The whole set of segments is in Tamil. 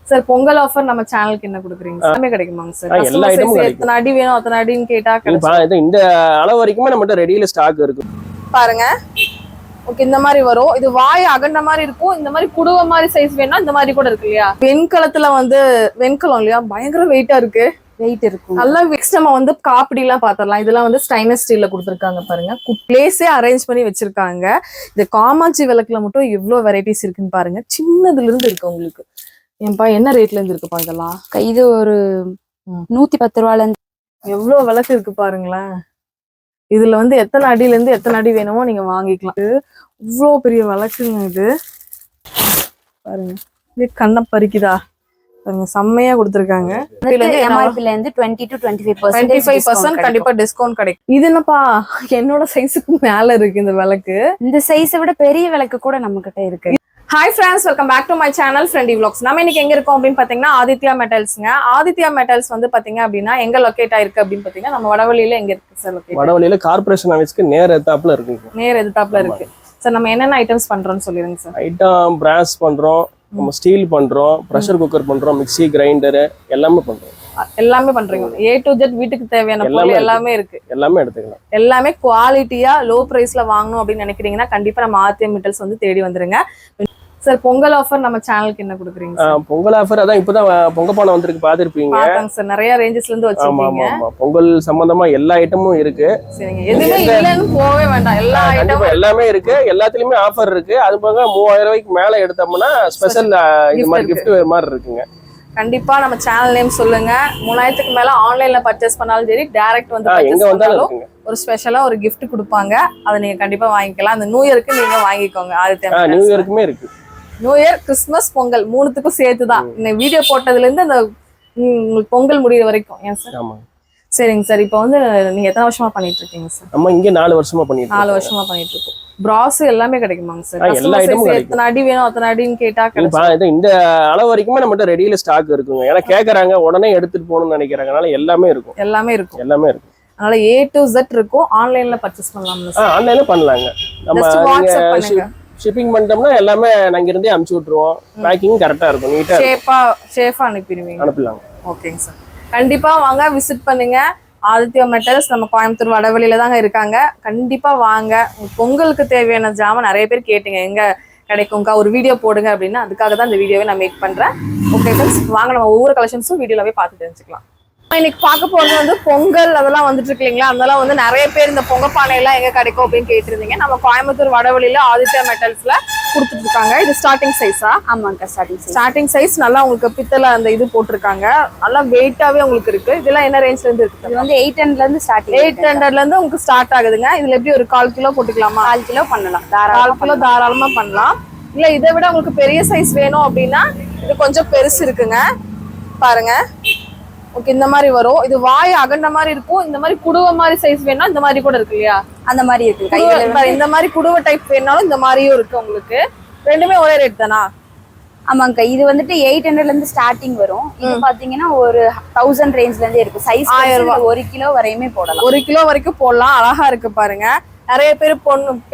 சார் பொங்கல் ஆஃபர் நம்ம சேனலுக்கு என்ன கொடுக்குறீங்க? எல்லாமே கிடைக்குமாங்க சார்? எல்லா ஐட்டமும் கிடைக்கும். எத்தனை அடி வேணும் அத்தனை அடின்னு கேட்டா இந்த அளவு வரைக்குமே நம்மகிட்ட ரெடியில ஸ்டாக் இருக்கு பாருங்க. ஓகே, இந்த மாதிரி வரும். இது வாய் அகண்ட மாதிரி இருக்கும். இந்த மாதிரி குடுவை மாதிரி சைஸ் வேணும்னா இந்த மாதிரி கூட இருக்கு இல்லையா? வெண்கலத்துல வந்து வெண்கலம் இல்லையா, பயங்கர வெயிட்டா இருக்கு. வெயிட் இருக்கும் நல்லா. நெக்ஸ்ட் நம்ம வந்து காப்பிடி எல்லாம் பாத்திரலாம். இதெல்லாம் வந்து ஸ்டைனஸ் ஸ்டீல்ல கொடுத்துருக்காங்க பாருங்க. பிளேஸே அரேஞ்ச் பண்ணி வச்சிருக்காங்க. இந்த காமாட்சி விளக்குல மட்டும் எவ்வளவு வெரைட்டிஸ் இருக்குன்னு பாருங்க. சின்னதுல இருந்து இருக்கு உங்களுக்கு. ஏன்பா என்ன ரேட்ல இருந்து இருக்குப்பா இதெல்லாம்? இது ஒரு 110 ரூபாயில இருந்து எவ்வளவு விளக்கு இருக்கு பாருங்களேன். இதுல வந்து எத்தனை அடியில இருந்து எத்தனை அடி வேணுமோ நீங்க வாங்கிக்கலாம். இவ்வளோ பெரிய விளக்குங்க இது பாருங்க. இது கண்ணை பறிக்குதா பாருங்க, செம்மையா கொடுத்துருக்காங்க. எம்ஆர்பில இருந்து 20 to 25% கண்டிப்பா டிஸ்கவுண்ட் கிடைக்கும். இது என்னப்பா என்னோட சைஸுக்கு மேல இருக்கு இந்த விளக்கு. இந்த சைஸை விட பெரிய விளக்கு கூட நம்ம கிட்ட இருக்கு. Hi friends, welcome back to my channel friendy vlogs. நம்ம இன்னைக்கு எங்க இருக்கோம் அப்படின்னு பாத்தீங்கன்னா ஆதித்யா மெட்டல்ஸ்ங்க. ஆதித்யா மெட்டல்ஸ் வந்து பாத்தீங்க அப்படின்னா எங்க லொகேட் ஆயிருக்கு அப்படின்னு பாத்தீங்கன்னா நம்ம வடவழியில எங்க இருக்கு சார்? லொகேட் வடவழியில கார்பரேஷன் ஆபீஸ்க்கு நேர் எதிர்த்தாப்புல இருக்கு. நேர் எதிர்த்தாப்புல இருக்கு சார். நம்ம என்னென்ன ஐட்டம்ஸ் பண்றோம்னு சொல்லிருங்க சார். ஐட்டம் பிராஸ் பண்றோம், நம்ம ஸ்டீல் பண்றோம், பிரஷர் குக்கர் பண்றோம், மிக்ஸி கிரைண்டர் எல்லாமே பண்றோம். எல்லாமே பண்றீங்க. A to Z வீட்டுக்கு தேவையான பொருள் எல்லாமே இருக்கு. எல்லாமே எடுத்துக்கலாம். எல்லாமே குவாலிட்டியா லோ பிரைஸ்ல வாங்கணும் அப்படின்னு நினைக்கிறீங்கன்னா கண்டிப்பா நம்ம ஆதித்யா மெட்டல்ஸ் வந்து தேடி வந்துருங்க சார். பொங்கல் ஆஃபர் நம்ம சேனலுக்கு என்ன கொடுக்குறீங்க? பொங்கல் ஆஃபர் அதான் இப்பதான் பொங்கப்பானை வந்திருக்கு, பாத்துருப்பீங்க சார். நிறைய ரேஞ்சஸ்ல இருந்து வச்சிருக்கீங்க. பொங்கல் சம்பந்தமா எல்லா ஐட்டமும் இருக்கு. சரிங்க, எதுவுமே இல்லன்னு போவே வேண்டாம். எல்லா ஐட்டமும் எல்லாமே இருக்கு. எல்லாத்துலயுமே ஆஃபர் இருக்கு. அது போக 3000 ரூபாய்க்கு மேல எடுத்தோம்னா ஸ்பெஷல் இது மாதிரி கிஃப்ட் மாதிரி இருக்குங்க. கண்டிப்பா நம்ம சேனல் நேம் சொல்லுங்க. 3000க்கு மேல ஆன்லைன்ல பர்ச்சேஸ் பண்ணாலும் சரி, டைரக்ட் வந்து எங்க வந்தாலும் ஒரு ஸ்பெஷலா ஒரு gift கொடுப்பாங்க. அதை நீங்க கண்டிப்பா வாங்கிக்கலாம். அந்த நியூ இயருக்கு நீங்க வாங்கிக்கோங்க. ஆதித்யா நியூ இயருக்குமே இருக்கு. நியூ இயர், கிறிஸ்துமஸ், பொங்கல் மூணுத்துக்கும் சேர்த்துதான் இந்த வீடியோ போட்டதுல இருந்து அந்த உங்களுக்கு பொங்கல் முடிகிற வரைக்கும். ஏன் சார்? சரிங்க சார். இப்போ வந்து நீங்க எத்தனை வருஷமா பண்ணிட்டு இருக்கீங்க சார்? நம்ம இங்க 4 வருஷமா பண்ணிட்டு 4 வருஷமா பண்ணிட்டு இருக்கோம். பிராஸ் எல்லாமே கிடைக்குமாங்க சார்? எல்லா ஐட்டமும் எத்தனை அடி வேணும் அத்தனை அடின்னு கேட்டா இந்த அளவு வரைக்குமே நம்மகிட்ட ரெடியில ஸ்டாக் இருக்குங்க. ஏன்னா கேக்குறாங்க, உடனே எடுத்துட்டு போகணும்னு நினைக்கிறாங்க. அதனால எல்லாமே இருக்கும். எல்லாமே இருக்கும். எல்லாமே இருக்கும். அதனால A to Z இருக்கும். ஆன்லைன்ல பர்ச்சேஸ் பண்ணலாம்ல சார்? ஆன்லைன்ல பண்ணலாங்க. நம்ம ஷிப்பிங் பண்ணிட்டோம்னா எல்லாமே நாங்க இருந்தே அனுப்பிச்சு விட்டுருவோம். பேக்கிங் கரெக்டா இருக்கும். நீட்டா சேஃபா அனுப்பிடுவீங்க. அனுப்பலாம். ஓகேங்க சார். கண்டிப்பா வாங்க, விசிட் பண்ணுங்க. ஆதித்யா மெட்டல்ஸ் நம்ம கோயம்புத்தூர் வடவழியில தாங்க இருக்காங்க. கண்டிப்பா வாங்க. பொங்கலுக்கு தேவையான ஜாமான் நிறைய பேர் கேட்டீங்க, எங்க கிடைக்கும்க்கா ஒரு வீடியோ போடுங்க அப்படின்னு. அதுக்காக தான் இந்த வீடியோவை நான் மேக் பண்றேன். ஓகே ஃப்ரெண்ட்ஸ், வாங்க நம்ம ஒவ்வொரு கலெக்ஷன்ஸும் வீடியோலவே பார்த்து தெரிஞ்சுக்கலாம். இன்னைக்கு பார்க்க போறது வந்து பொங்கல் அதெல்லாம் வந்துட்டு இருக்கு இல்லைங்களா? அதெல்லாம் வந்து நிறைய பேர் இந்த பொங்க பானை எல்லாம் எங்க கிடைக்கும் அப்படின்னு கேட்டிருந்தீங்க. நம்ம கோயம்புத்தூர் வடவழியில ஆதித்யா மெட்டல்ஸ்ல கொடுத்துட்டு இருக்காங்க. இது ஸ்டார்டிங் சைஸா? ஆமாங்க, ஸ்டார்டிங் சைஸ். நல்லா உங்களுக்கு பித்தளை அந்த இது போட்டிருக்காங்க. நல்லா வெயிட்டாவே உங்களுக்கு இருக்கு. இதெல்லாம் என்ன ரேஞ்ச்ல இருந்து இருக்கு? இது வந்து 800ல இருந்து ஸ்டார்டிங். 800ல இருந்து உங்களுக்கு ஸ்டார்ட் ஆகுதுங்க. இதுல எப்படி ஒரு 1/4 கிலோ போட்டுக்கலாமா? 1/4 கிலோ பண்ணலாம். 1/4 கிலோ தாராளமா பண்ணலாம். இல்ல இதை விட உங்களுக்கு பெரிய சைஸ் வேணும் அப்படின்னா இது கொஞ்சம் பெருசு இருக்குங்க. பாருங்க. ஓகே, இந்த மாதிரி வரும். இது வாய் அகண்ட மாதிரி இருக்கும். இந்த மாதிரி குடுவை மாதிரி சைஸ் வேணும்னா இந்த மாதிரி கூட இருக்கு இல்லையா? அந்த மாதிரி இருக்கு. இந்த மாதிரி குடுவை டைப் வேணாலும் இந்த மாதிரியும் இருக்கு உங்களுக்கு. ரெண்டுமே ஒரே ரேட் தானா? ஆமாங்க. இது வந்துட்டு 800ல இருந்து ஸ்டார்டிங் வரும். இது பாத்தீங்கன்னா ஒரு 1000 ரேஞ்ச்ல இருந்தே இருக்கு. சைஸ் 1 கிலோ வரையுமே போடலாம். 1 கிலோ வரைக்கும் போடலாம். அழகா இருக்கு பாருங்க. நிறைய பேர்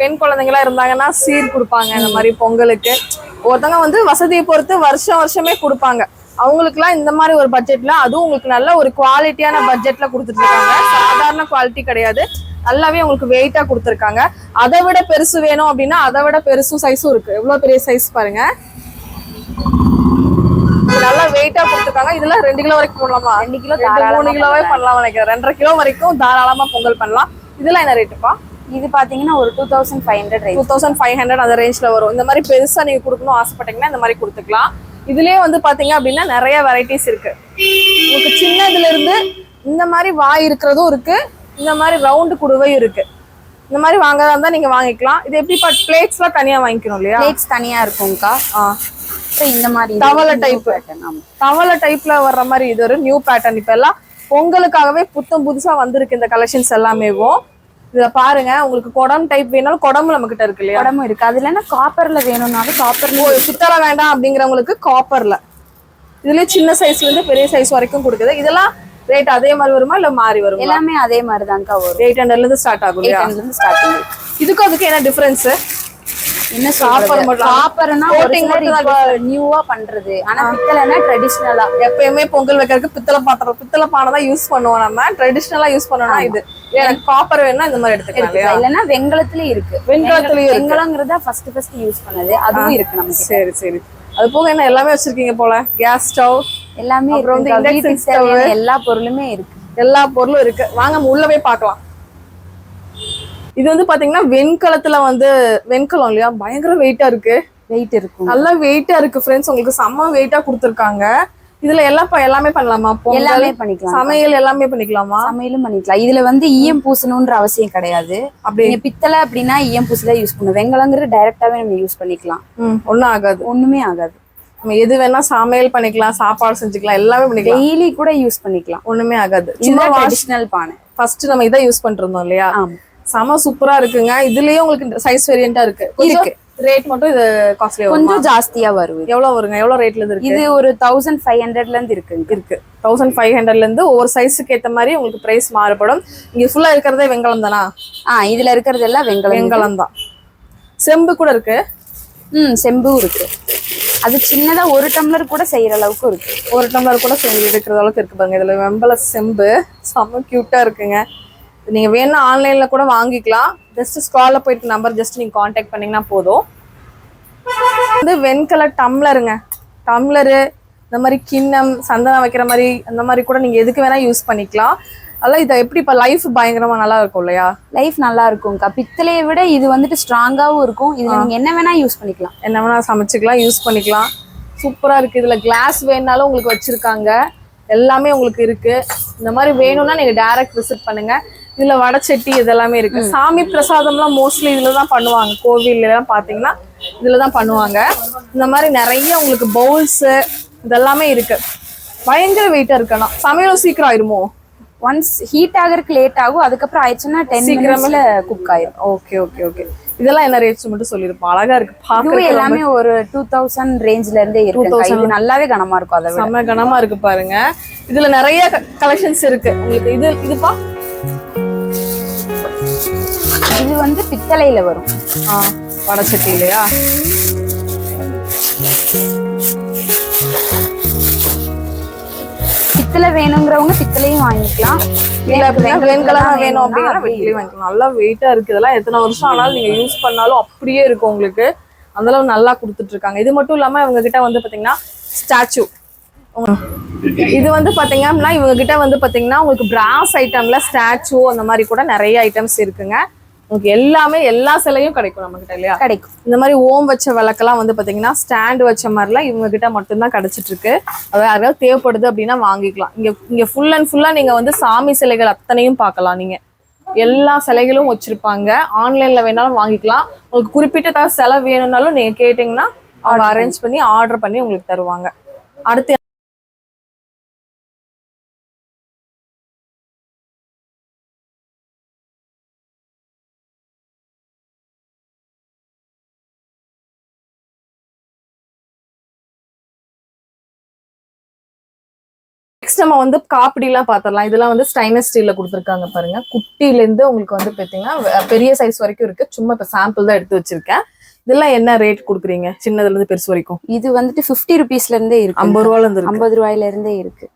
பெண் குழந்தைங்களா இருந்தாங்கன்னா சீர் கொடுப்பாங்க. இந்த மாதிரி பொங்கலுக்கு ஒருத்தவங்க வந்து வசதியை பொறுத்து வருஷமே கொடுப்பாங்க. அவங்களுக்குலாம் இந்த மாதிரி ஒரு பட்ஜெட்ல, அதுவும் உங்களுக்கு நல்ல ஒரு குவாலிட்டியான பட்ஜெட்ல கொடுத்துட்டு இருக்காங்க. சாதாரண குவாலிட்டி கிடையாது. நல்லாவே உங்களுக்கு வெயிட்டா கொடுத்துருக்காங்க. அதை விட பெருசு வேணும் அப்படின்னா அதை விட பெருசும் சைஸும் இருக்கு. எவ்வளவு பெரிய சைஸ் பாருங்க. நல்லா வெயிட்டா கொடுத்துருக்காங்க. இதெல்லாம் 2 கிலோ வரைக்கும் போடலாமா? 2 கிலோ 3 கிலோவே பண்ணலாம் நினைக்கிறேன். 2.5 கிலோ வரைக்கும் தாராளமா பொங்கல் பண்ணலாம். இதெல்லாம் என்ன ரேட்டுப்பா? இது பாத்தீங்கன்னா ஒரு 2500 ரேஞ்ச். 2500 அந்த ரேஞ்ச்ல வரும். இந்த மாதிரி பெருசா நீங்க கொடுக்கணும் ஆசைப்பட்டீங்கன்னா இந்த மாதிரி கொடுத்துக்கலாம். இதுலயே வந்து பாத்தீங்க அப்படின்னா நிறைய வெரைட்டிஸ் இருக்கு. உங்களுக்கு சின்னதுல இருந்து இந்த மாதிரி வாய் இருக்கிறதும் இருக்கு. இந்த மாதிரி ரவுண்டு குடுவையும் இருக்கு. இந்த மாதிரி வாங்கறதா இருந்தா நீங்க வாங்கிக்கலாம். இது எப்படி பிளேட்ஸ் எல்லாம் தனியா வாங்கிக்கணும் இல்லையா? பிளேட்ஸ் தனியா இருக்கும்க்கா. இந்த மாதிரி தவளை டைப், தவளை டைப்ல வர்ற மாதிரி இது ஒரு நியூ பேட்டர்ன். இப்ப எல்லாம் பொங்கலுக்காகவே புதுசா வந்திருக்கு இந்த கலெக்ஷன்ஸ் எல்லாமேவும். இதுல பாருங்க, உங்களுக்கு குடம் டைப் வேணாலும் குடம்பு நம்ம கிட்ட இருக்கு இல்லையா? குடமும் இருக்கு. அது இல்லைன்னா காப்பர்ல வேணும்னாலும் காப்பர்ல. பித்தளை வேண்டாம் அப்படிங்கிறவங்களுக்கு காப்பர்ல. இதுலயே சின்ன சைஸ்ல இருந்து பெரிய சைஸ் வரைக்கும் கொடுக்குது. இதெல்லாம் ரேட் அதே மாதிரி வருமா இல்ல மாறி வருமா? எல்லாமே அதே மாதிரி தான்க்கா வரும். 800ல இருந்து ஸ்டார்ட் ஆகும். 800ல இருந்து ஸ்டார்டிங். இதுக்கும் அதுக்கு என்ன டிஃபரன்ஸ்? என்ன காப்பர் மட்டும் காப்பர்னா நியூவா பண்றது, ஆனா பித்தளைனா ட்ரெடிஷனலா. எப்பயுமே பொங்கல் வைக்கிறதுக்கு பித்தளை பானை தான் யூஸ் பண்ணுவோம். நம்ம ட்ரெடிஷனலா யூஸ் பண்ணோம்னா இது. எனக்கு காப்பர் வேணும்னா இந்த மாதிரி எடுத்துக்கலாம். இல்லன்னா வெங்கலத்துலயும் இருக்கு. வெங்கலங்கிறத ஃபர்ஸ்ட் யூஸ் பண்ணது, அதுவும் இருக்கு நமக்கு. சரி சரி. அது போக என்ன எல்லாமே வச்சிருக்கீங்க போல. கேஸ் ஸ்டவ் எல்லாமே இருக்கு. இண்டக்ஷன் ஸ்டவ் எல்லா பொருளுமே இருக்கு. எல்லா பொருளும் இருக்கு. வாங்க உள்ள போய் பார்க்கலாம். இது வந்து பாத்தீங்கன்னா வெண்கலம் இல்லையா, பயங்கர வெயிட்டா இருக்கு. வெயிட் இருக்கும், நல்லா வெயிட்டா இருக்கு ஃப்ரெண்ட்ஸ். உங்களுக்கு செம்ம வெயிட்டா கொடுத்துருக்காங்க. இதுல எல்லாமே பண்ணலாமா? எல்லாமே பண்ணிக்கலாம். சமையல் எல்லாமே பண்ணிக்கலாமா? சமையலும் பண்ணிக்கலாம். இதுல வந்து ஈயம் பூசணும்ன்ற அவசியம் கிடையாது. அப்படி பித்தளை அப்படின்னா ஈயம் பூசிதான் யூஸ் பண்ணுவோம். வெங்கலங்கிறது டைரக்டாவே நம்ம யூஸ் பண்ணிக்கலாம். ஒண்ணும் ஆகாது, ஒண்ணுமே ஆகாது. நம்ம எது வேணா சமையல் பண்ணிக்கலாம், சாப்பாடு செஞ்சுக்கலாம், எல்லாமே பண்ணிக்கலாம். டெய்லி கூட யூஸ் பண்ணிக்கலாம், ஒண்ணுமே ஆகாது. ட்ரெடிஷனல் பானை. ஃபர்ஸ்ட் நம்ம இதை யூஸ் பண்ணிட்டு இருந்தோம் இல்லையா? செம சூப்பரா இருக்குங்க. இதுலயே உங்களுக்கு சைஸ் வேரியண்டா இருக்கு. ரேட் மட்டும் இது காஸ்ட்லியா கொஞ்சம் ஜாஸ்தியா வரும். எவ்வளவு வருங்க? எவ்வளவு ரேட்ல இருக்கு? இது ஒரு 1500ல இருந்து இருக்கு. 1500ல இருந்து ஒவ்வொரு சைஸுக்கு ஏத்த மாதிரி உங்களுக்கு பிரைஸ் மாறுபடும். இங்க ஃபுல்லா இருக்கிறதே வெங்கலம் தானா? இதுல இருக்கிறது எல்லாம் வெங்கலம் தான். செம்பு கூட இருக்கு. செம்பும் இருக்கு. அது சின்னதா 1 டம்ளர் கூட செய்யற அளவுக்கு இருக்கு. 1 டம்ளர் கூட எடுக்கிற அளவுக்கு இருக்கு பாருங்க. இதுல வெம்பல செம்பு செம்ம கியூட்டா இருக்குங்க. நீங்க வேணா ஆன்லைன்ல கூட வாங்கிக்கலாம். ஜஸ்ட் ஸ்க்ரால்ல போயிட்டு நம்பர் ஜஸ்ட் நீங்க காண்டாக்ட் பண்ணீங்கன்னா போதும். வந்து வெண்கல டம்ளருங்க. டம்ளரு, இந்த மாதிரி கிண்ணம், சந்தனம் வைக்கிற மாதிரி, அந்த மாதிரி கூட நீங்க எதுக்கு வேணா யூஸ் பண்ணிக்கலாம். அதெல்லாம் இதை எப்படி இப்ப லைஃப் பயங்கரமா நல்லா இருக்கும் இல்லையா? லைஃப் நல்லா இருக்கும்க்கா. பித்தளையை விட இது வந்துட்டு ஸ்ட்ராங்காவும் இருக்கும். இது நீங்க என்ன வேணா யூஸ் பண்ணிக்கலாம், என்ன வேணா சமைச்சுக்கலாம், யூஸ் பண்ணிக்கலாம். சூப்பரா இருக்கு. இதுல கிளாஸ் வேணாலும் உங்களுக்கு வச்சிருக்காங்க. எல்லாமே உங்களுக்கு இருக்கு. இந்த மாதிரி வேணும்னா நீங்க டைரக்ட் விசிட் பண்ணுங்க. இதுல வடச்சட்டி இதெல்லாமே இருக்கு. சாமி பிரசாதம்லாம் மோஸ்ட்லி இதுலதான் பண்ணுவாங்க. கோவில் எல்லாம் பாத்தீங்கன்னா இதுலதான் பண்ணுவாங்க. இந்த மாதிரி நிறைய உங்களுக்கு பவுல்ஸ் இதெல்லாமே இருக்கு. பயங்கர வெயிட்டா இருக்குன்னா சமையலும் சீக்கிரம் ஆயிருமோ? ஒன்ஸ் ஹீட் ஆகிறதுக்கு லேட் ஆகும். அதுக்கப்புறம் ஆயிடுச்சுன்னா 10 மினிட்ஸ்ல குக் ஆயிரும். Okay okay okay. இதெல்லாம் என்ன ரேட்ஸ் மட்டும் சொல்லிருப்போம். அழகா இருக்கு பாக்க. எல்லாமே ஒரு 2000 ரேஞ்ச்ல இருந்தே இருக்கு. இது நல்லாவே கனமா இருக்கும். அதை செம்ம கனமா இருக்கு பாருங்க. இதுல நிறைய கலெக்ஷன்ஸ் இருக்கு உங்களுக்கு. இதுப்பா இது வந்து பித்தளையில வரும். வடச்சட்டி இல்லையா? பித்தளை வேணுங்கிறவங்க பித்தளையும் வாங்கிக்கலாம். வெண்கலம் வேணும் அப்படின்னா வெண்கலையும் வாங்கிக்கலாம். நல்லா வெயிட்டா இருக்கு. இதெல்லாம் எத்தனை வருஷம் ஆனாலும் நீங்க யூஸ் பண்ணாலும் அப்படியே இருக்கும் உங்களுக்கு. அந்த அளவு நல்லா கொடுத்துட்டு இருக்காங்க. இது மட்டும் இல்லாம இவங்க கிட்ட வந்து பாத்தீங்கன்னா ஸ்டாச்சு. இது வந்து பாத்தீங்கன்னா இவங்க கிட்ட வந்து பாத்தீங்கன்னா உங்களுக்கு பிராஸ் ஐட்டம்ல ஸ்டாச்சு அந்த மாதிரி கூட நிறைய ஐட்டம்ஸ் இருக்குங்க. உங்களுக்கு எல்லாமே எல்லா சிலையும் கிடைக்கும் நம்ம கிட்ட இல்லையா? கிடைக்கும். இந்த மாதிரி ஓம் வச்ச விளக்கெல்லாம் வந்து பாத்தீங்கன்னா ஸ்டாண்ட் வச்ச மாதிரிலாம் இவங்க கிட்ட மட்டும்தான் கிடைச்சிட்டு இருக்கு. அதாவது யாராவது தேவைப்படுது அப்படின்னா வாங்கிக்கலாம். இங்க ஃபுல் அண்ட் ஃபுல்லா நீங்க வந்து சாமி சிலைகள் அத்தனையும் பார்க்கலாம். நீங்க எல்லா சிலைகளும் வச்சிருப்பாங்க. ஆன்லைன்ல வேணாலும் வாங்கிக்கலாம். உங்களுக்கு குறிப்பிட்ட சிலை வேணும்னாலும் நீங்க கேட்டீங்கன்னா அவங்க அரேஞ்ச் பண்ணி ஆர்டர் பண்ணி உங்களுக்கு தருவாங்க. அடுத்து நெக்ஸ்ட் நம்ம வந்து காப்பிடிலாம் பாத்திரலாம். இதெல்லாம் வந்து ஸ்டைனஸ் ஸ்டீல்ல கொடுத்துருக்காங்க பாருங்க. குட்டில இருந்து உங்களுக்கு வந்து பாத்தீங்கன்னா பெரிய சைஸ் வரைக்கும் இருக்கு. சும்மா இப்ப சாம்பிள் தான் எடுத்து வச்சிருக்கேன். இதெல்லாம் என்ன ரேட் கொடுக்குறீங்க? சின்னதுல இருந்து பெருசு வரைக்கும். இது வந்துட்டு 50 ருபீஸ்ல இருந்தே இருக்கு. 50 ரூபாயில இருந்து 50 ரூபாயில இருந்தே இருக்கு.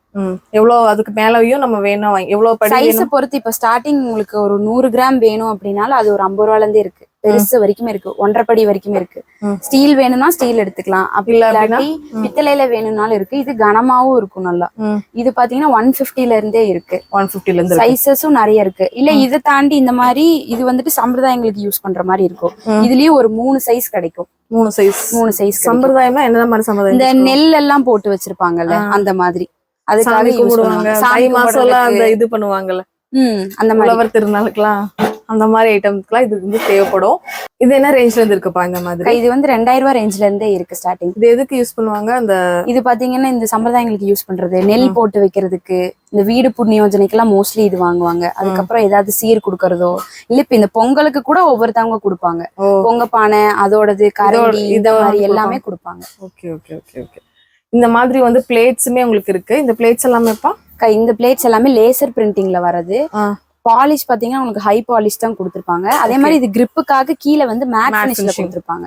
எவ்வளவு அதுக்கு மேலயும் நம்ம வேணும் எவ்வளவு சைஸை பொறுத்து. இப்ப ஸ்டார்டிங் உங்களுக்கு ஒரு 100 கிராம் வேணும் அப்படின்னாலும் அது ஒரு 50 ரூபாயில இருந்தே இருக்கு. பெருசு வரைக்குமே இருக்கு. 1.5 படி வரைக்கும் இருக்கு. ஸ்டீல் வேணும்னா ஸ்டீல் எடுத்துக்கலாம். அப்படி இல்லாட்டி பித்தளையில வேணும்னாலும் இருக்கு. இது கனமாவும் இருக்கும் நல்லா. இது பாத்தீங்கன்னா 150ல இருந்தே இருக்கு. 150ல இருந்து சைசஸும் நிறைய இருக்கு. இல்ல இதை தாண்டி இந்த மாதிரி இது வந்துட்டு சம்பிரதாயங்களுக்கு யூஸ் பண்ற மாதிரி இருக்கும். இதுலயும் ஒரு 3 சைஸ் கிடைக்கும். 3 சைஸ். சம்பிரதாயம்னா என்ன மாதிரி சம்பிரதாயம்? இந்த நெல் எல்லாம் போட்டு வச்சிருப்பாங்கல்ல அந்த மாதிரி. அதுக்காக கும்பிடுவாங்க. தை மாசம் எல்லாம் அந்த இது பண்ணுவாங்கல்ல, அந்த மாதிரி திருநாளுக்குலாம் அந்த மாதிரி ஐட்டம்ஸ்க்குலாம் இது வந்து தேவைப்படும். இது என்ன ரேஞ்ச்ல இருந்து இருக்குப்பா? இந்த மாதிரி இது வந்து 2000 ரூபாய் ரேஞ்ச்ல இருந்தே இருக்கு ஸ்டார்டிங். இது எதுக்கு யூஸ் பண்ணுவாங்க? அந்த இது பாத்தீங்கன்னா இந்த சம்பிரதாயங்களுக்கு யூஸ் பண்றது, நெல் போட்டு வைக்கிறதுக்கு, இந்த வீடு புண்ணியோஜனைக்கெல்லாம் மோஸ்ட்லி இது வாங்குவாங்க. அதுக்கப்புறம் ஏதாவது சீர் கொடுக்கறதோ இல்ல இப்ப இந்த பொங்கலுக்கு கூட ஒவ்வொருத்தவங்க கொடுப்பாங்க. பொங்க பானை அதோடது கரண்டி இந்த மாதிரி எல்லாமே கொடுப்பாங்க. Okay okay okay okay. இந்த மாதிரி வந்து பிளேட்ஸுமே உங்களுக்கு இருக்கு. இந்த பிளேட்ஸ் எல்லாமேப்பா? இந்த பிளேட்ஸ் எல்லாமே லேசர் பிரிண்டிங்ல வரது. பாலிஷ் பாத்தீங்கன்னா உங்களுக்கு ஹை பாலிஷ் தான் கொடுத்துருப்பாங்க. அதே மாதிரி இது கிரிப்புக்காக கீழே வந்து மேட் ஃபினிஷ்ல கொடுத்துருப்பாங்க.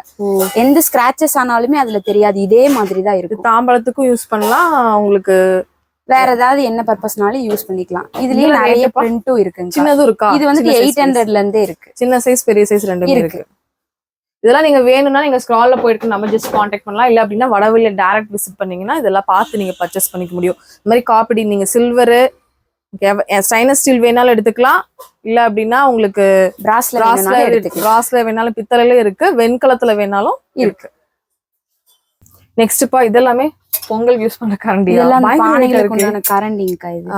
எந்த ஸ்கிராச்சஸ் ஆனாலுமே அதுல தெரியாது, இதே மாதிரி தான் இருக்கும். தாம்பழத்துக்கும் யூஸ் பண்ணலாம், உங்களுக்கு வேற ஏதாவது என்ன பர்பஸ்னாலும் யூஸ் பண்ணிக்கலாம். இதுலயே நிறைய பிரிண்டும் இருக்குங்க. சின்னதும் இருக்கா? இது வந்து 800ல இருந்தே இருக்கு. சின்ன சைஸ் பெரிய சைஸ் ரெண்டுமே இருக்கு. இதெல்லாம் நீங்க வேணும்னா நீங்க ஸ்க்ரால்ல போயிட்டு நம்ம ஜஸ்ட் காண்டாக்ட் பண்ணலாம். இல்ல அப்படின்னா வடவழியில டைரக்ட் விசிட் பண்ணீங்கன்னா இதெல்லாம் பார்த்து நீங்க பர்ச்சேஸ் பண்ணிக்க முடியும். இந்த மாதிரி காப்படி நீங்க சில்வரு ஸ்டைனஸ் ஸ்டீல் வேணாலும் எடுத்துக்கலாம். இல்ல அப்படின்னா உங்களுக்கு பிராஸ்ல வேணாலும், பித்தளையில இருக்கு, வெண்கலத்துல வேணாலும் இருக்கு. நெக்ஸ்ட்ப்பா இதெல்லாமே பொங்கல் யூஸ் பண்ண கரண்டி. கரண்டிங்கக்கா இது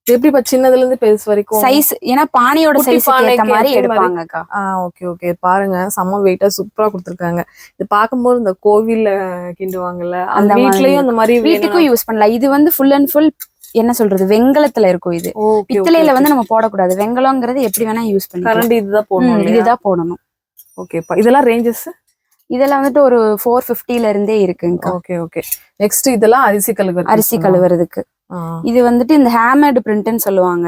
எப்படிப்பா சின்னதுல இருந்து பெருசு வரைக்கும் சைஸ், ஏன்னா பானையோட சைஸ் ஏத்த மாதிரி எடுப்பாங்கக்கா. Okay okay. பாருங்க செம்ம வெயிட்டா சூப்பரா கொடுத்துருக்காங்க. இது பாக்கும்போது இந்த கோவில்ல கிண்டுவாங்கல்ல அந்த வீட்லயும் அந்த மாதிரி வீட்டுக்கும் யூஸ் பண்ணலாம். இது வந்து ஃபுல் அண்ட் ஃபுல் என்ன சொல்றது வெங்கலத்துல இருக்கும். இது பித்தளையில வந்து நம்ம போடக்கூடாது. வெங்கலம்ங்கிறது எப்படி வேணா யூஸ் பண்ணி கரண்டி இதுதான் போடணும். இதுதான் போடணும். ஓகேப்பா. இதெல்லாம் ரேஞ்சஸ் இதெல்லாம் வந்துட்டு ஒரு 450ல இருந்தே இருக்குங்க. Okay okay. நெக்ஸ்ட் இதெல்லாம் அரிசி கழுவுறதுக்கு. இது வந்துட்டு இந்த ஹேமேட் பிரிண்ட்னு சொல்லுவாங்க.